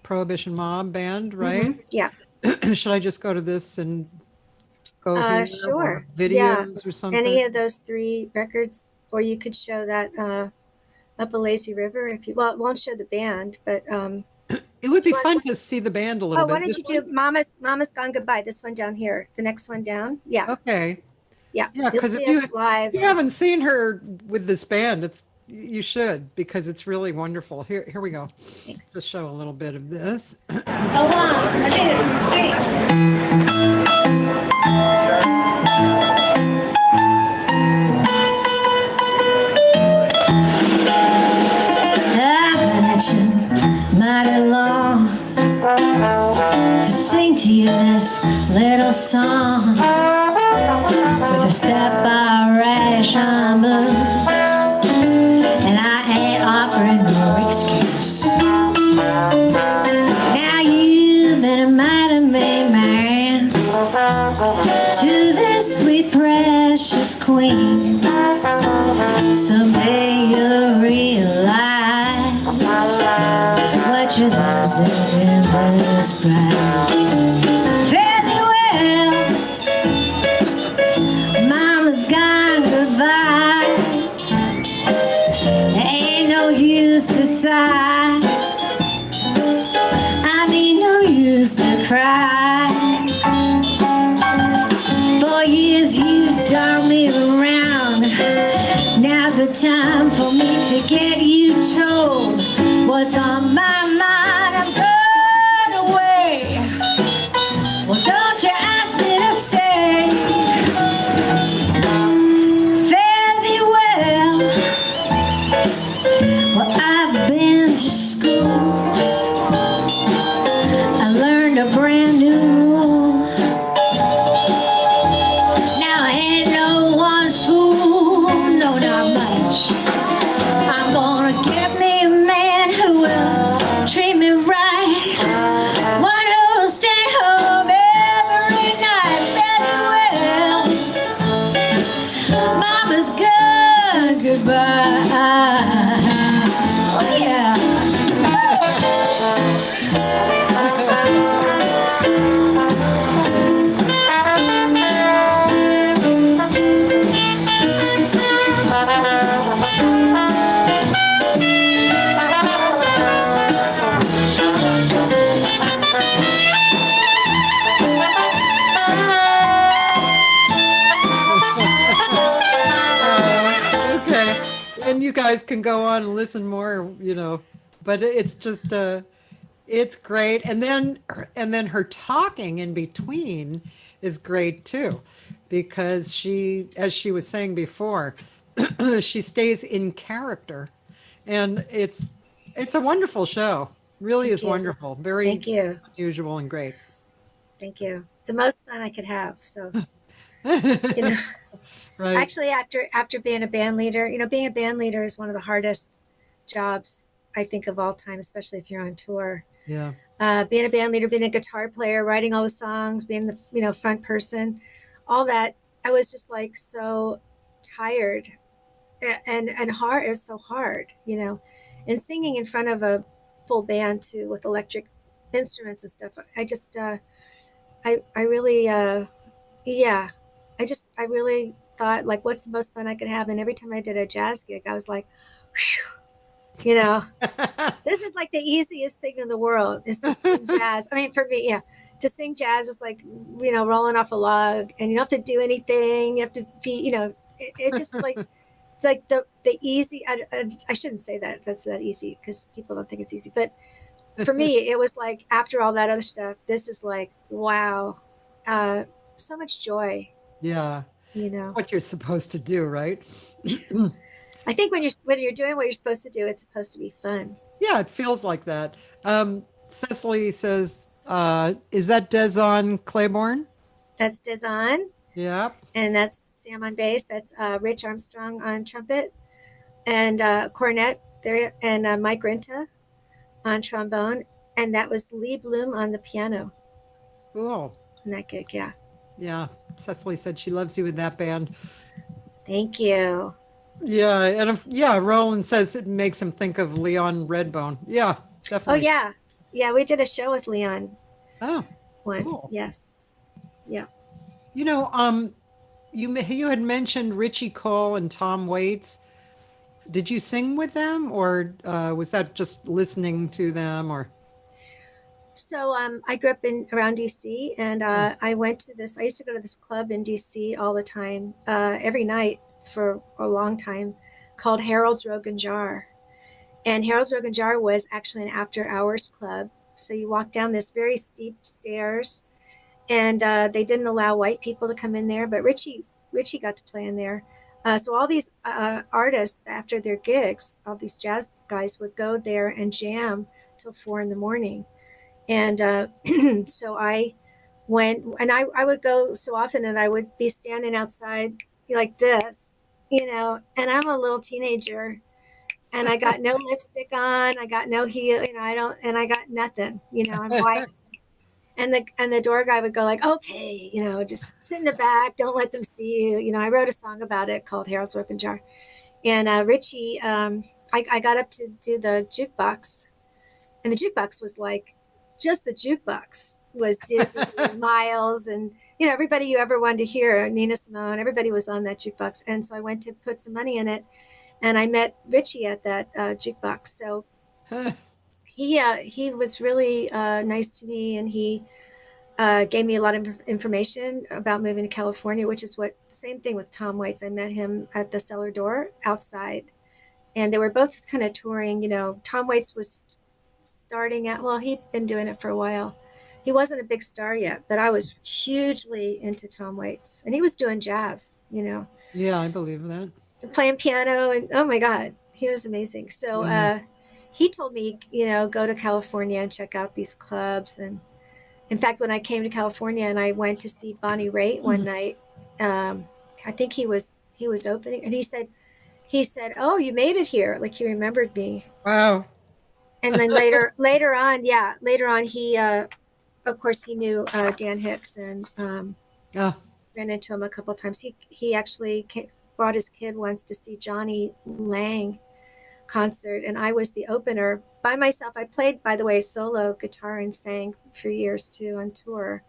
Prohibition Mob Band, right? Mm-hmm. Yeah. Should I just go to this and go here? Sure. Or videos or something? Any of those 3 records, or you could show that Up a Lazy River it won't show the band, but it would be fun to see the band a little bit. Why don't you do Mama's Gone Goodbye? This one down here, the next one down. Yeah. Okay. Yeah. Because if you live. You haven't seen her with this band, you should, because it's really wonderful. Here we go. Thanks. To show a little bit of this. 1, 2, 3. Mighty long to sing to you this little song with a separation blues, and I ain't offering no excuse. Now you've been a mighty main man to this sweet precious queen. Someday you'll realize what you're losing in this prize. Fare thee well, Mama's gone goodbye. There ain't no use to sigh, I mean no use to cry. For years you turned me around, now's the time for me to get you told what's on my mind. I'm going away. Well, don't you ask me to stay. Fare thee well. Well, I've been to school. I learned a brand new rule. Now I ain't no one's fool, no, not much. I'm gonna get me a man who will guys can go on and listen more, but it's just it's great. And then her talking in between is great too, because she, as she was saying before, she stays in character, and it's a wonderful show. Really Thank is you. wonderful. Very Thank you. unusual and great. Thank you. It's the most fun I could have. So, you know, Right. actually, after being a band leader, being a band leader is one of the hardest jobs I think of all time, especially if you're on tour. Yeah. Being a band leader, being a guitar player, writing all the songs, being the front person, all that. I was just like so tired, and hard. It's so hard, and singing in front of a full band too with electric instruments and stuff. I just I really yeah, I really thought like, what's the most fun I could have? And every time I did a jazz gig, I was like, whew, this is like the easiest thing in the world is to sing jazz. I mean, for me, yeah, to sing jazz is like, rolling off a log, and you don't have to do anything. You have to be, it just like, it's like the easy, I shouldn't say that that's that easy because people don't think it's easy. But for me, it was like, after all that other stuff, this is like, wow, so much joy, Yeah. you know. What you're supposed to do, right? I think when you're doing what you're supposed to do, it's supposed to be fun. Yeah, it feels like that. Cecily says, is that Des Claiborne? That's Dizon. Yeah. And that's Sam on bass. That's Rich Armstrong on trumpet and cornet there, and Mike Renta on trombone, and that was Lee Bloom on the piano Cool. in that gig. Yeah, Yeah. Cecily said she loves you in that band. thank you. Yeah. And yeah, Roland says it makes him think of Leon Redbone. Yeah, Oh definitely. yeah, yeah. We did a show with Leon Oh, once. cool. Yes, yeah. You know, you had mentioned Richie Cole and Tom Waits. Did you sing with them, or was that just listening to them? Or So I grew up in around DC, and I went to this. I used to go to this club in DC all the time, every night for a long time, called Harold's Rogan Jar. And Harold's Rogan Jar was actually an after hours club. So you walk down this very steep stairs, and they didn't allow white people to come in there, but Richie got to play in there. So all these artists, after their gigs, all these jazz guys would go there and jam till 4 in the morning. And so I went, and I would go so often, and I would be standing outside like this, and I'm a little teenager, and I got no lipstick on, I got no heel, I don't, and I got nothing, I'm white. And the door guy would go like, okay, just sit in the back, don't let them see you. I wrote a song about it called Harold's Rogan Jar. And Richie, I got up to do the jukebox, and the jukebox was like, just the jukebox was Dizzy and Miles and everybody you ever wanted to hear, Nina Simone, everybody was on that jukebox. And so I went to put some money in it, and I met Richie at that jukebox. So he was really nice to me, and he gave me a lot of information about moving to California, which is same thing with Tom Waits. I met him at the cellar door outside, and they were both kind of touring. Tom Waits was starting out, well, he'd been doing it for a while. He wasn't a big star yet, but I was hugely into Tom Waits, and he was doing jazz, yeah, I believe that. playing piano, and oh my God, he was amazing. So he told me, go to California and check out these clubs. And in fact, when I came to California and I went to see Bonnie Raitt one night, I think he was opening, and he said, "Oh, you made it here!" Like he remembered me. Wow. And then later on, he, of course, he knew Dan Hicks, and Yeah. ran into him a couple of times. He actually brought his kid once to see Johnny Lang concert, and I was the opener by myself. I played, by the way, solo guitar and sang for years too on tour.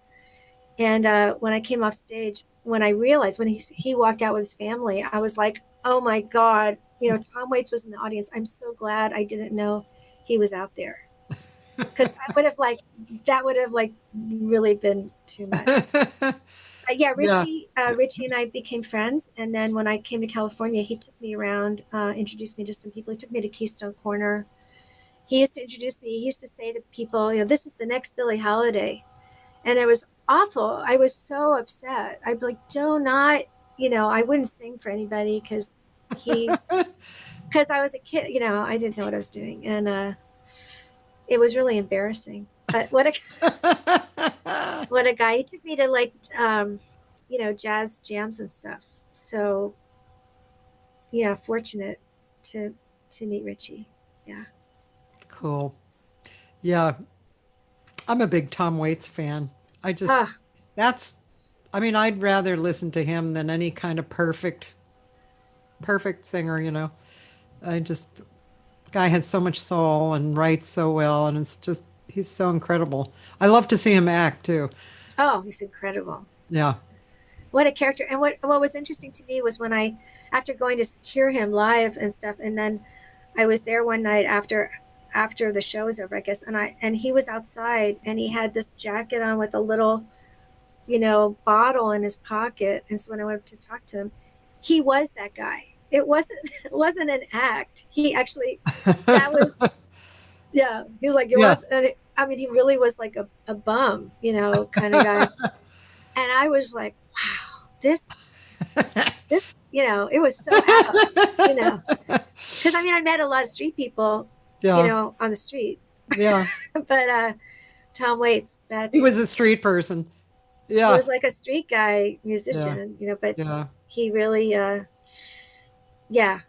And when I came off stage, when I realized when he walked out with his family, I was like, oh my God, Tom Waits was in the audience. I'm so glad I didn't know he was out there, because that would have really been too much. Yeah, Yeah. Richie and I became friends, and then when I came to California, he took me around, introduced me to some people. He took me to Keystone Corner. He used to introduce me. He used to say to people, "This is the next Billie Holiday," and it was awful. I was so upset. I'd be like, "Do not," I wouldn't sing for anybody because I was a kid. I didn't know what I was doing, and it was really embarrassing. But what a guy! He took me to like, jazz jams and stuff. So yeah, fortunate to meet Richie. Yeah. Cool. Yeah, I'm a big Tom Waits fan. I just Ah, that's I mean, I'd rather listen to him than any kind of perfect singer. I just guy has so much soul and writes so well and it's just he's so incredible. I love to see him act too. oh, he's incredible. Yeah. What a character! And what was interesting to me was when after going to hear him live and stuff, and then I was there one night after the show was over, I guess, and he was outside and he had this jacket on with a little, bottle in his pocket. And so when I went up to talk to him, he was that guy. It wasn't it wasn't an act. He actually that was yeah. He was like it Yeah. was. And I mean, he really was like a bum, kind of guy. And I was like, wow, it was so out, you know, because I mean, I met a lot of street people, Yeah. on the street, Yeah. but Tom Waits, He was a street person. he Yeah. was like a street guy Yeah. musician, but Yeah. he really, yeah,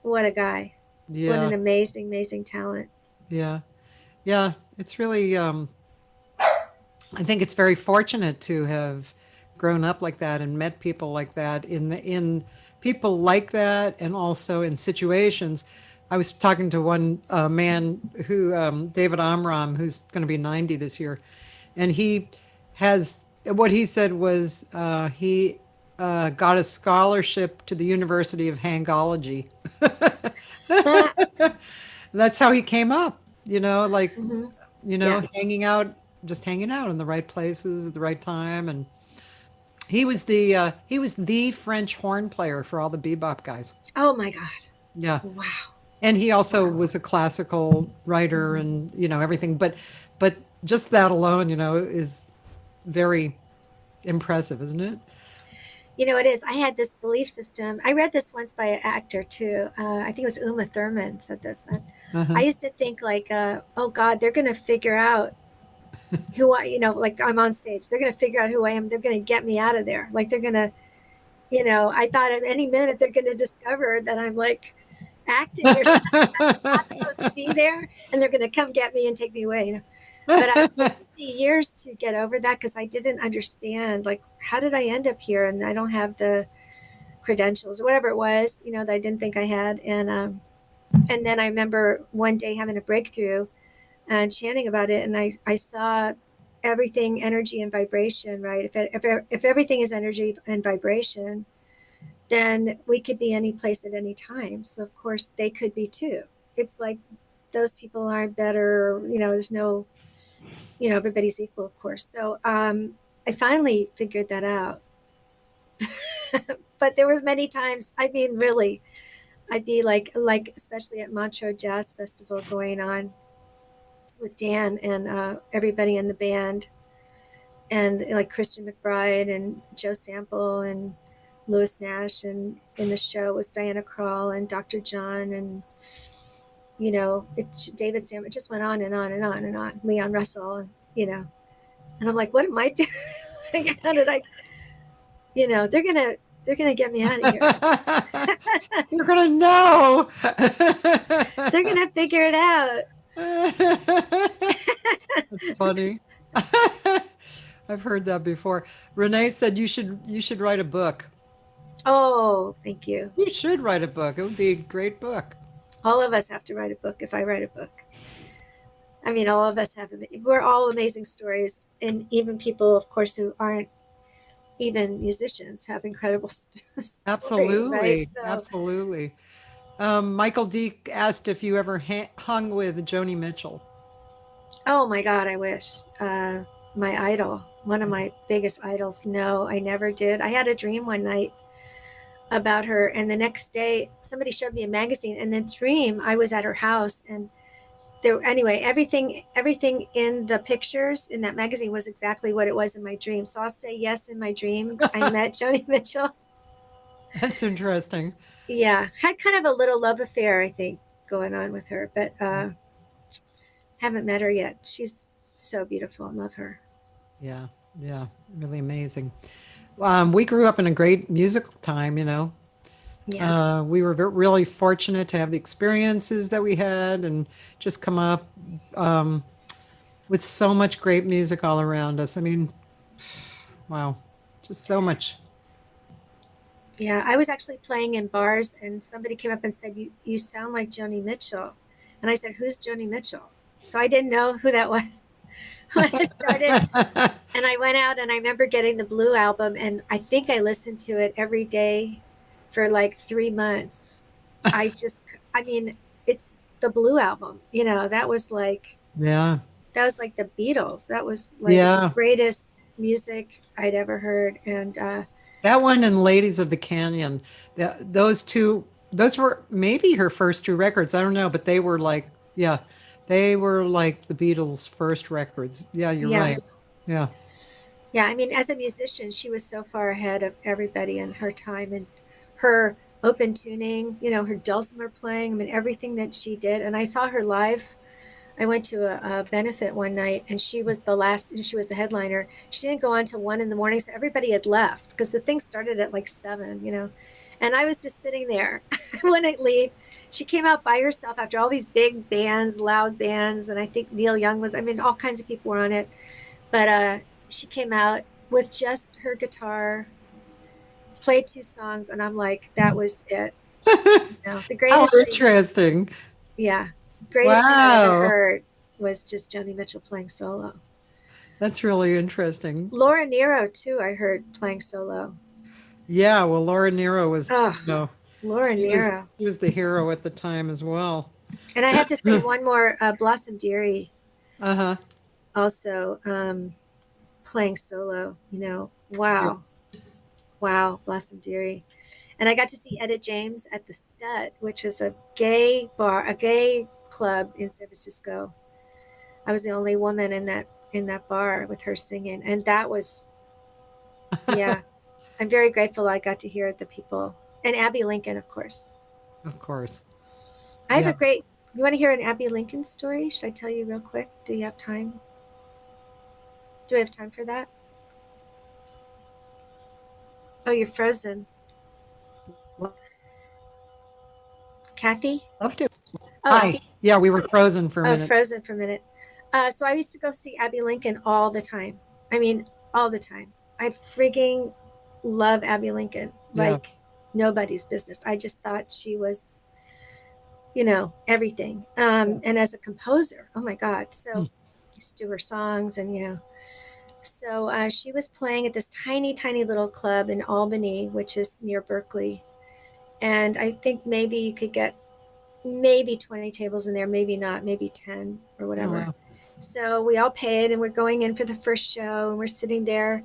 what a guy, what an Yeah. amazing, amazing talent. Yeah. Yeah. It's really I think it's very fortunate to have grown up like that and met people like that in people like that and also in situations. I was talking to one man who David Amram, who's going to be 90 this year, and he has what he said was he got a scholarship to the University of Hangology. That's how he came up, like Hmm. Yeah. hanging out in the right places at the right time. And he was the French horn player for all the bebop guys. Oh my God. Yeah. Wow. And he also Wow. was a classical writer and, everything. But just that alone, is very impressive, isn't it? It is. I had this belief system. I read this once by an actor too. I think it was Uma Thurman said this. I Uh-huh. used to think like, oh God, they're going to figure out who like I'm on stage. They're going to figure out who I am. They're going to get me out of there. Like they're going to, I thought at any minute they're going to discover that I'm like acting or something. I'm not supposed to be there, and they're going to come get me and take me away. But it took me years to get over that because I didn't understand, like, how did I end up here? And I don't have the credentials or whatever it was, that I didn't think I had. And then I remember one day having a breakthrough and chanting about it. And I saw everything energy and vibration, right? If everything is energy and vibration, then we could be any place at any time. So, of course, they could be too. It's like those people aren't better, there's no everybody's equal, of course. So I finally figured that out. But there was many times, I mean, really, I'd be like especially at Montreux Jazz Festival going on with Dan and everybody in the band, and like Christian McBride and Joe Sample and Lewis Nash, and in the show was Diana Krall and Dr. John and David Sam. It just went on and on and on and on. Leon Russell, and I'm like, what am I doing? How did I? They're gonna get me out of here. You're gonna know. They're gonna figure it out. That's funny. I've heard that before. Renee said you should write a book. Oh, thank you. You should write a book. It would be a great book. All of us have to write a book if I write a book. I mean, all of us have, we're all amazing stories. And even people, of course, who aren't even musicians have incredible stories, right? Absolutely, So, absolutely. Michael D asked if you ever hung with Joni Mitchell. oh my God, I wish. My idol. one of my biggest idols. No, I never did. I had a dream one night about her, and the next day somebody showed me a magazine, and then dream I was at her house, and there anyway, everything in the pictures in that magazine was exactly what it was in my dream. So I'll say yes, in my dream I met Joni Mitchell. That's interesting. Yeah, had kind of a little love affair, I think, going on with her, but haven't met her yet. She's so beautiful and love her. Yeah, yeah, really amazing. We grew up in a great musical time, you know. Yeah. We were really fortunate to have the experiences that we had and just come up with so much great music all around us. I mean, wow, just so much. Yeah, I was actually playing in bars, and somebody came up and said, "You sound like Joni Mitchell," and I said, "Who's Joni Mitchell?" So I didn't know who that was when I started, and I went out, and I remember getting the Blue album, and I think I listened to it every day for like 3 months. I mean, it's the Blue album. Yeah, That was like the Beatles. That was like the yeah. greatest music I'd ever heard, and That one and Ladies of the Canyon, those two, those were maybe her first two records. I don't know, but they were like, yeah, they were like the Beatles' first records. Yeah, you're yeah. right. Yeah, Yeah, I mean, as a musician, she was so far ahead of everybody in her time, and her open tuning, her dulcimer playing, I mean, everything that she did. And I saw her live. I went to a benefit one night, and she was the last, and she was the headliner. She didn't go on till 1 in the morning, so everybody had left because the thing started at like 7. And I was just sitting there. When I leave, she came out by herself after all these big bands, loud bands, and I think Neil Young was, I mean, all kinds of people were on it. But she came out with just her guitar, played 2 songs, and I'm like, that was it. The how greatest thing, interesting. yeah, greatest thing I ever Wow, heard was just Joni Mitchell playing solo. that's really interesting. Laura Nero too, I heard playing solo. Yeah, well, Laura Nero was, Oh, Laura she was Nero. she was the hero at the time as well. And I have to say one more, Blossom Dearie Uh-huh. also playing solo. Yeah. Wow, wow, Blossom Dearie. And I got to see Etta James at the Stud, which was a gay bar, a gay club in San Francisco. I was the only woman in that bar with her singing, and that was, yeah. I'm very grateful I got to hear the people, and Abby Lincoln, of course. Of course. I have Yeah. a great. You want to hear an Abby Lincoln story? Should I tell you real quick? Do you have time? Do I have time for that? Oh, you're frozen, Kathy. Love to. Oh, I Hi. think. Yeah, we were frozen for a Oh, minute. frozen for a minute. So I used to go see Abby Lincoln all the time. I mean, all the time. I frigging love Abby Lincoln Yeah. like nobody's business. I just thought she was, everything. And as a composer, oh my God. So Hmm. I used to do her songs, and so she was playing at this tiny, tiny little club in Albany, which is near Berkeley. And I think maybe you could get maybe 20 tables in there, maybe not, maybe 10 or Oh, whatever. wow. So we all paid, and we're going in for the first show, and we're sitting there,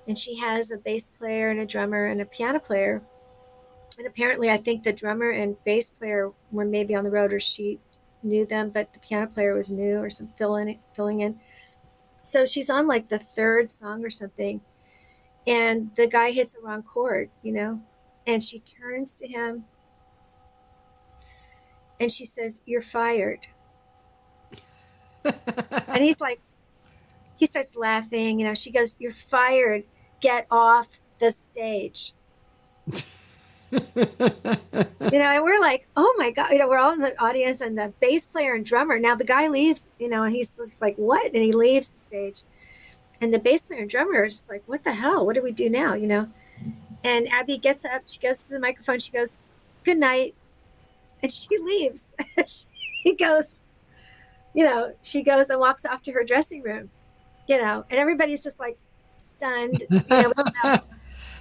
and she has a bass player and a drummer and a piano player. And apparently, I think the drummer and bass player were maybe on the road, or she knew them, but the piano player was new or some filling in. So she's on like the third song or something, and the guy hits a wrong chord, and she turns to him and she says, "You're fired." And he's like, he starts laughing. She goes, "You're fired. Get off the stage." And we're like, "Oh my God." We're all in the audience, and the bass player and drummer. Now the guy leaves, and he's just like, "What?" And he leaves the stage. And the bass player and drummer is like, "What the hell? What do we do now?" And Abby gets up, she goes to the microphone, she goes, "Good night." And she leaves. she goes, she goes and walks off to her dressing room, and everybody's just like stunned.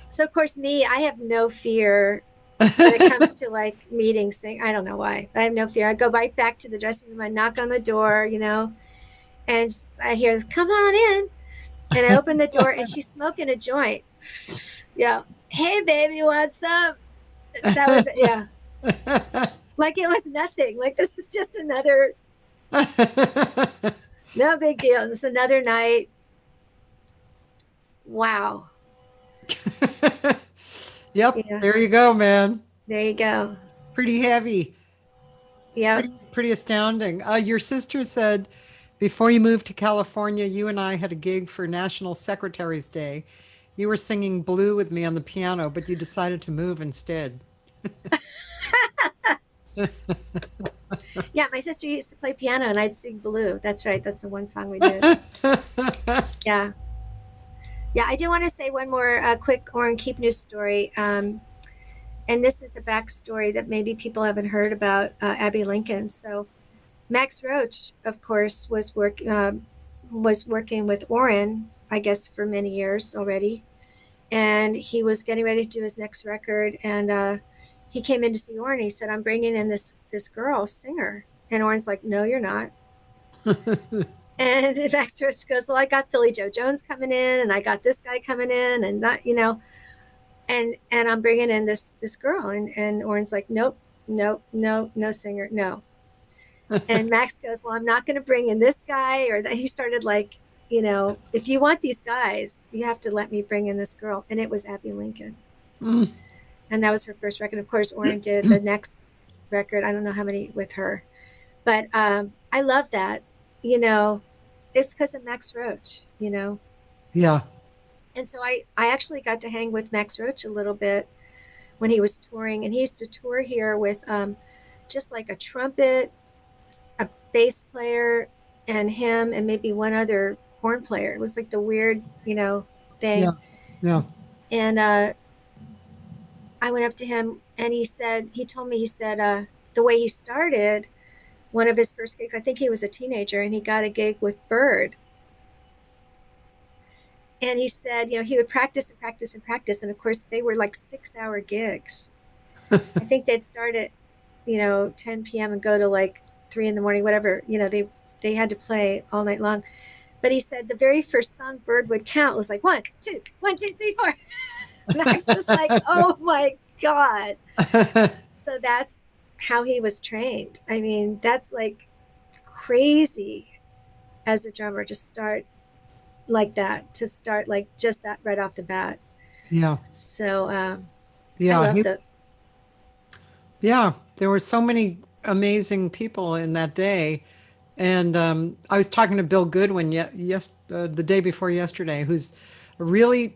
So of course I have no fear when it comes to like meetings. I don't know why, but I have no fear. I go right back to the dressing room, I knock on the door, and I hear this, "Come on in." And I opened the door and she's smoking a joint. Yeah. Hey, baby, what's up? That was, yeah. Like it was nothing. Like this is just another, no big deal. It's another night. Wow. Yep, Yeah. there you go, man. There you go. Pretty heavy. Yep. Pretty astounding. Your sister said before you moved to California, you and I had a gig for National Secretary's Day. You were singing Blue with me on the piano, but you decided to move instead. Yeah. My sister used to play piano and I'd sing Blue. That's right. That's the one song we did. Yeah. Yeah. I do want to say one more quick Oren Keep News story. And this is a backstory that maybe people haven't heard about Abby Lincoln. So Max Roach, of course, was working with Oren, I guess, for many years already, and he was getting ready to do his next record. And he came in to see Oren. He said, "I'm bringing in this girl singer," and Oren's like, "No, you're not." And Max Roach goes, "Well, I got Philly Joe Jones coming in, and I got this guy coming in, and that, and I'm bringing in this girl." And Oren's like, "Nope, nope, no, no singer, no." And Max goes, "Well, I'm not going to bring in this guy," or that he started like, "If you want these guys, you have to let me bring in this girl." And it was Abby Lincoln. Mm. And that was her first record. Of course, Oren did the next record. I don't know how many with her, but I love that. It's because of Max Roach. Yeah. And so I actually got to hang with Max Roach a little bit when he was touring, and he used to tour here with just like a trumpet, a bass player, and him, and maybe one other horn player. It was like the weird, Yeah. thing. Yeah. And I went up to him, and he told me, he said, the way he started one of his first gigs, I think he was a teenager, and he got a gig with Bird. And he said, he would practice and practice and practice. And of course, they were like 6-hour gigs. I think they'd start at, 10 p.m. and go to like 3 in the morning, whatever. They had to play all night long. But he said the very first song Bird would count was like 1, 2, 1, 2, 3, 4. Max was like, oh my God. So that's how he was trained. I mean, that's like crazy as a drummer to start like that, to start like just that right off the bat. Yeah. So I Yeah. love the Yeah. There were so many amazing people in that day. And I was talking to Bill Goodwin the day before yesterday, who's a really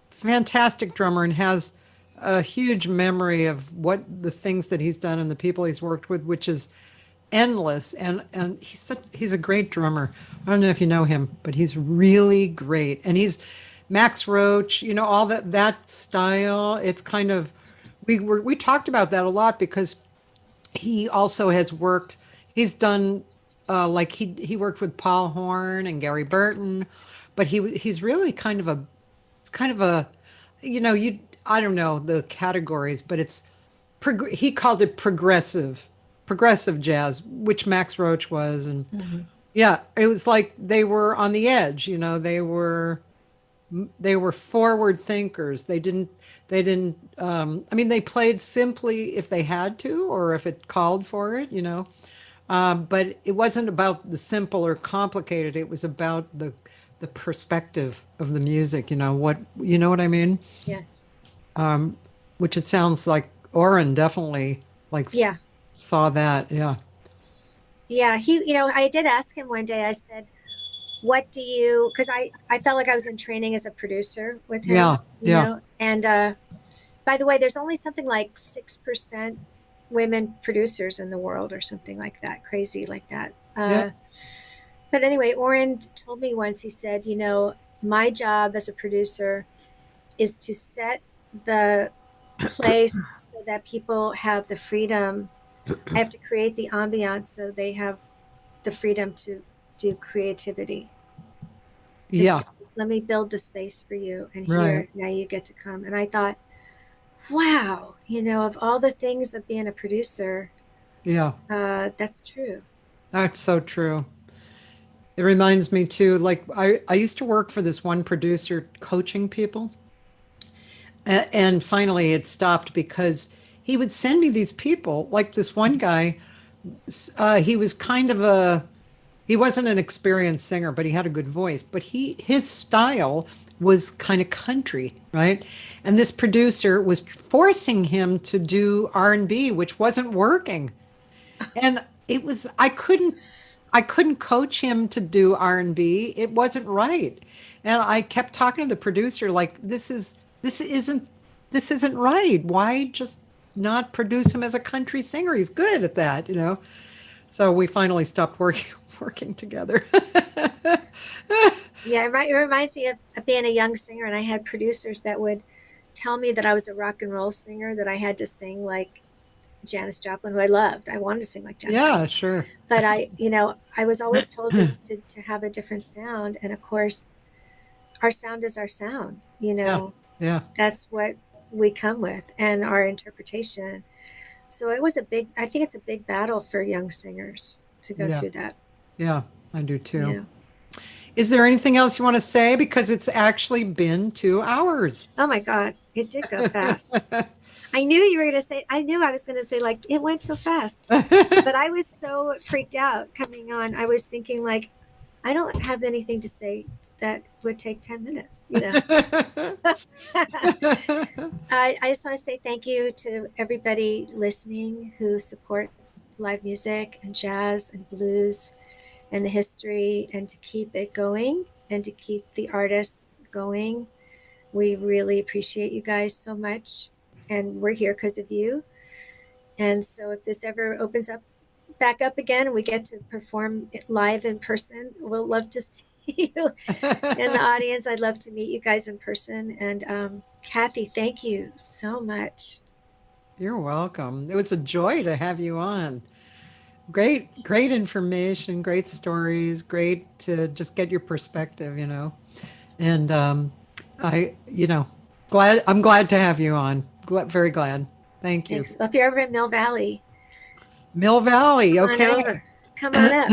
fantastic drummer and has a huge memory of what the things that he's done and the people he's worked with, which is endless. And he's a great drummer. I don't know if you know him, but he's really great. And he's Max Roach, all that style. It's kind of we talked about that a lot because he also has worked. He's done like he worked with Paul Horn and Gary Burton, but he's really kind of a you I don't know the categories, but he called it progressive jazz, which Max Roach was. And yeah, it was like they were on the edge. They were forward thinkers. They didn't I mean, they played simply if they had to or if it called for it. But it wasn't about the simple or complicated. It was about the perspective of the music. What I mean? yes, Which it sounds like Oren definitely like yeah, saw that. Yeah. yeah. I did ask him one day. I said, "What do you?" Because I felt like I was in training as a producer with him. Yeah. Yeah. And by the way, there's only something like 6% women producers in the world, or something like that, crazy like that. Yeah. But anyway, Oren told me once. He said, my job as a producer is to set the place so that people have the freedom. I have to create the ambiance so they have the freedom to do creativity. It's Yeah. just, let me build the space for you, and Right. here, now you get to come. And I thought, wow, of all the things of being a producer, Yeah. that's true. That's so true. It reminds me too, like I used to work for this one producer coaching people. And finally it stopped because he would send me these people, like this one guy. He was kind of he wasn't an experienced singer, but he had a good voice. But his style was kind of country, right? And this producer was forcing him to do R&B, which wasn't working. And it was I couldn't coach him to do R&B. It wasn't right. And I kept talking to the producer like this isn't this isn't right. Why just not produce him as a country singer? He's good at that, you know. So we finally stopped working together. Yeah, it reminds me of being a young singer, and I had producers that would tell me that I was a rock and roll singer, that I had to sing like Janis Joplin, who I loved. I wanted to sing like Janis Yeah, Joplin. sure. But I was always told to have a different sound. And of course, our sound is our sound. Yeah. Yeah. That's what we come with and our interpretation. So I think it's a big battle for young singers to go Yeah. through that. Yeah, I do too. Yeah. Is there anything else you want to say? Because it's actually been 2 hours. Oh my God, it did go fast. I knew I was going to say, like, it went so fast. But I was so freaked out coming on. I was thinking, like, I don't have anything to say that would take 10 minutes, I just want to say thank you to everybody listening who supports live music and jazz and blues and the history, and to keep it going and to keep the artists going. We really appreciate you guys so much. And we're here because of you. And so if this ever opens up back up again and we get to perform it live in person, we'll love to see you in the audience. I'd love to meet you guys in person. And Cathy, thank you so much. You're welcome. It was a joy to have you on. Great information, great stories, great to just get your perspective, you know. And I, you know, I'm glad to have you on. Very glad. Thank you. Thanks. Well, if you're ever in Mill Valley, Mill Valley, come on okay. over. Come on up.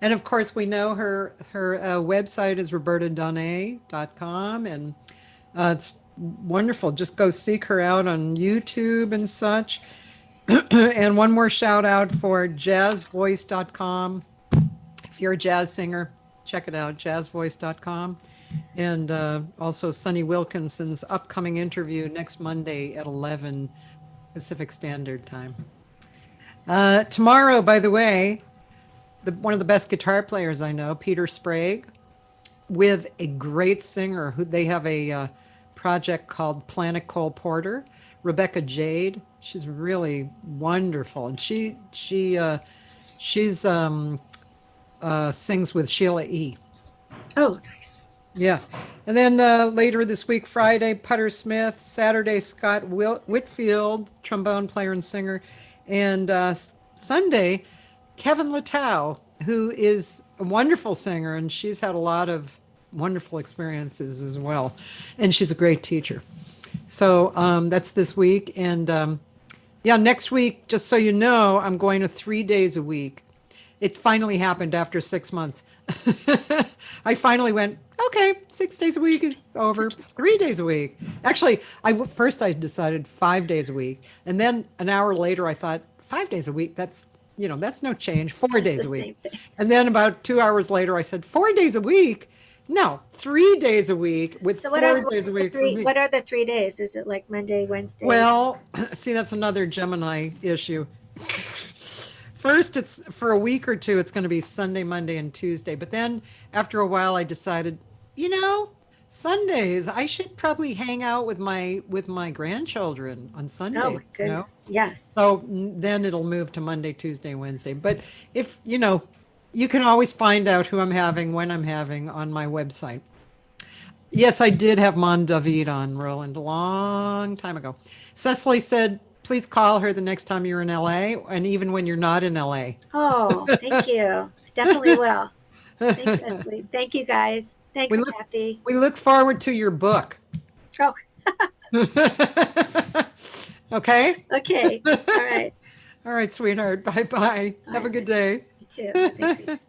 And of course, we know her website is robertadonne.com, and it's wonderful. Just go seek her out on YouTube and such. And one more shout out for jazzvoice.com. If you're a jazz singer, check it out, jazzvoice.com. And also Sonny Wilkinson's upcoming interview next Monday at 11 Pacific Standard Time. Tomorrow, by the way, one of the best guitar players I know, Peter Sprague, with a great singer who they have a project called Planet Cole Porter, Rebecca Jade. She's really wonderful, and she's sings with Sheila E. Oh, nice. Yeah. And then later this week, Friday, Putter Smith, Saturday, Scott Whitfield, trombone player and singer, and Sunday, Kevin Latow, who is a wonderful singer, and she's had a lot of wonderful experiences as well. And she's a great teacher. So that's this week. And yeah, next week, just so you know, I'm going to 3 days a week. It finally happened after 6 months. I finally went, okay, 6 days a week is over, 3 days a week. Actually, first I decided 5 days a week. And then an hour later, I thought 5 days a week, that's no change, 4 days a week. And then about 2 hours later, I said, 4 days a week? No, 3 days a week with So 4 days a week. what are the 3 days? Is it like Monday, Wednesday? Well, see, that's another Gemini issue. First, it's for a week or two, it's going to be Sunday, Monday, and Tuesday. But then after a while, I decided, Sundays, I should probably hang out with my grandchildren on Sunday. Oh my goodness. Yes. So then it'll move to Monday, Tuesday, Wednesday. But if, you can always find out who I'm having, when I'm having on my website. Yes, I did have Mon David on, Roland, a long time ago. Cecily said, please call her the next time you're in LA, and even when you're not in LA. Oh, thank you. I definitely will. Thanks, Cecily. Thank you, guys. Thanks, Cathy. We look forward to your book. Oh. Okay? Okay. All right. All right, sweetheart. Bye-bye. Have a good day. You too. Thanks.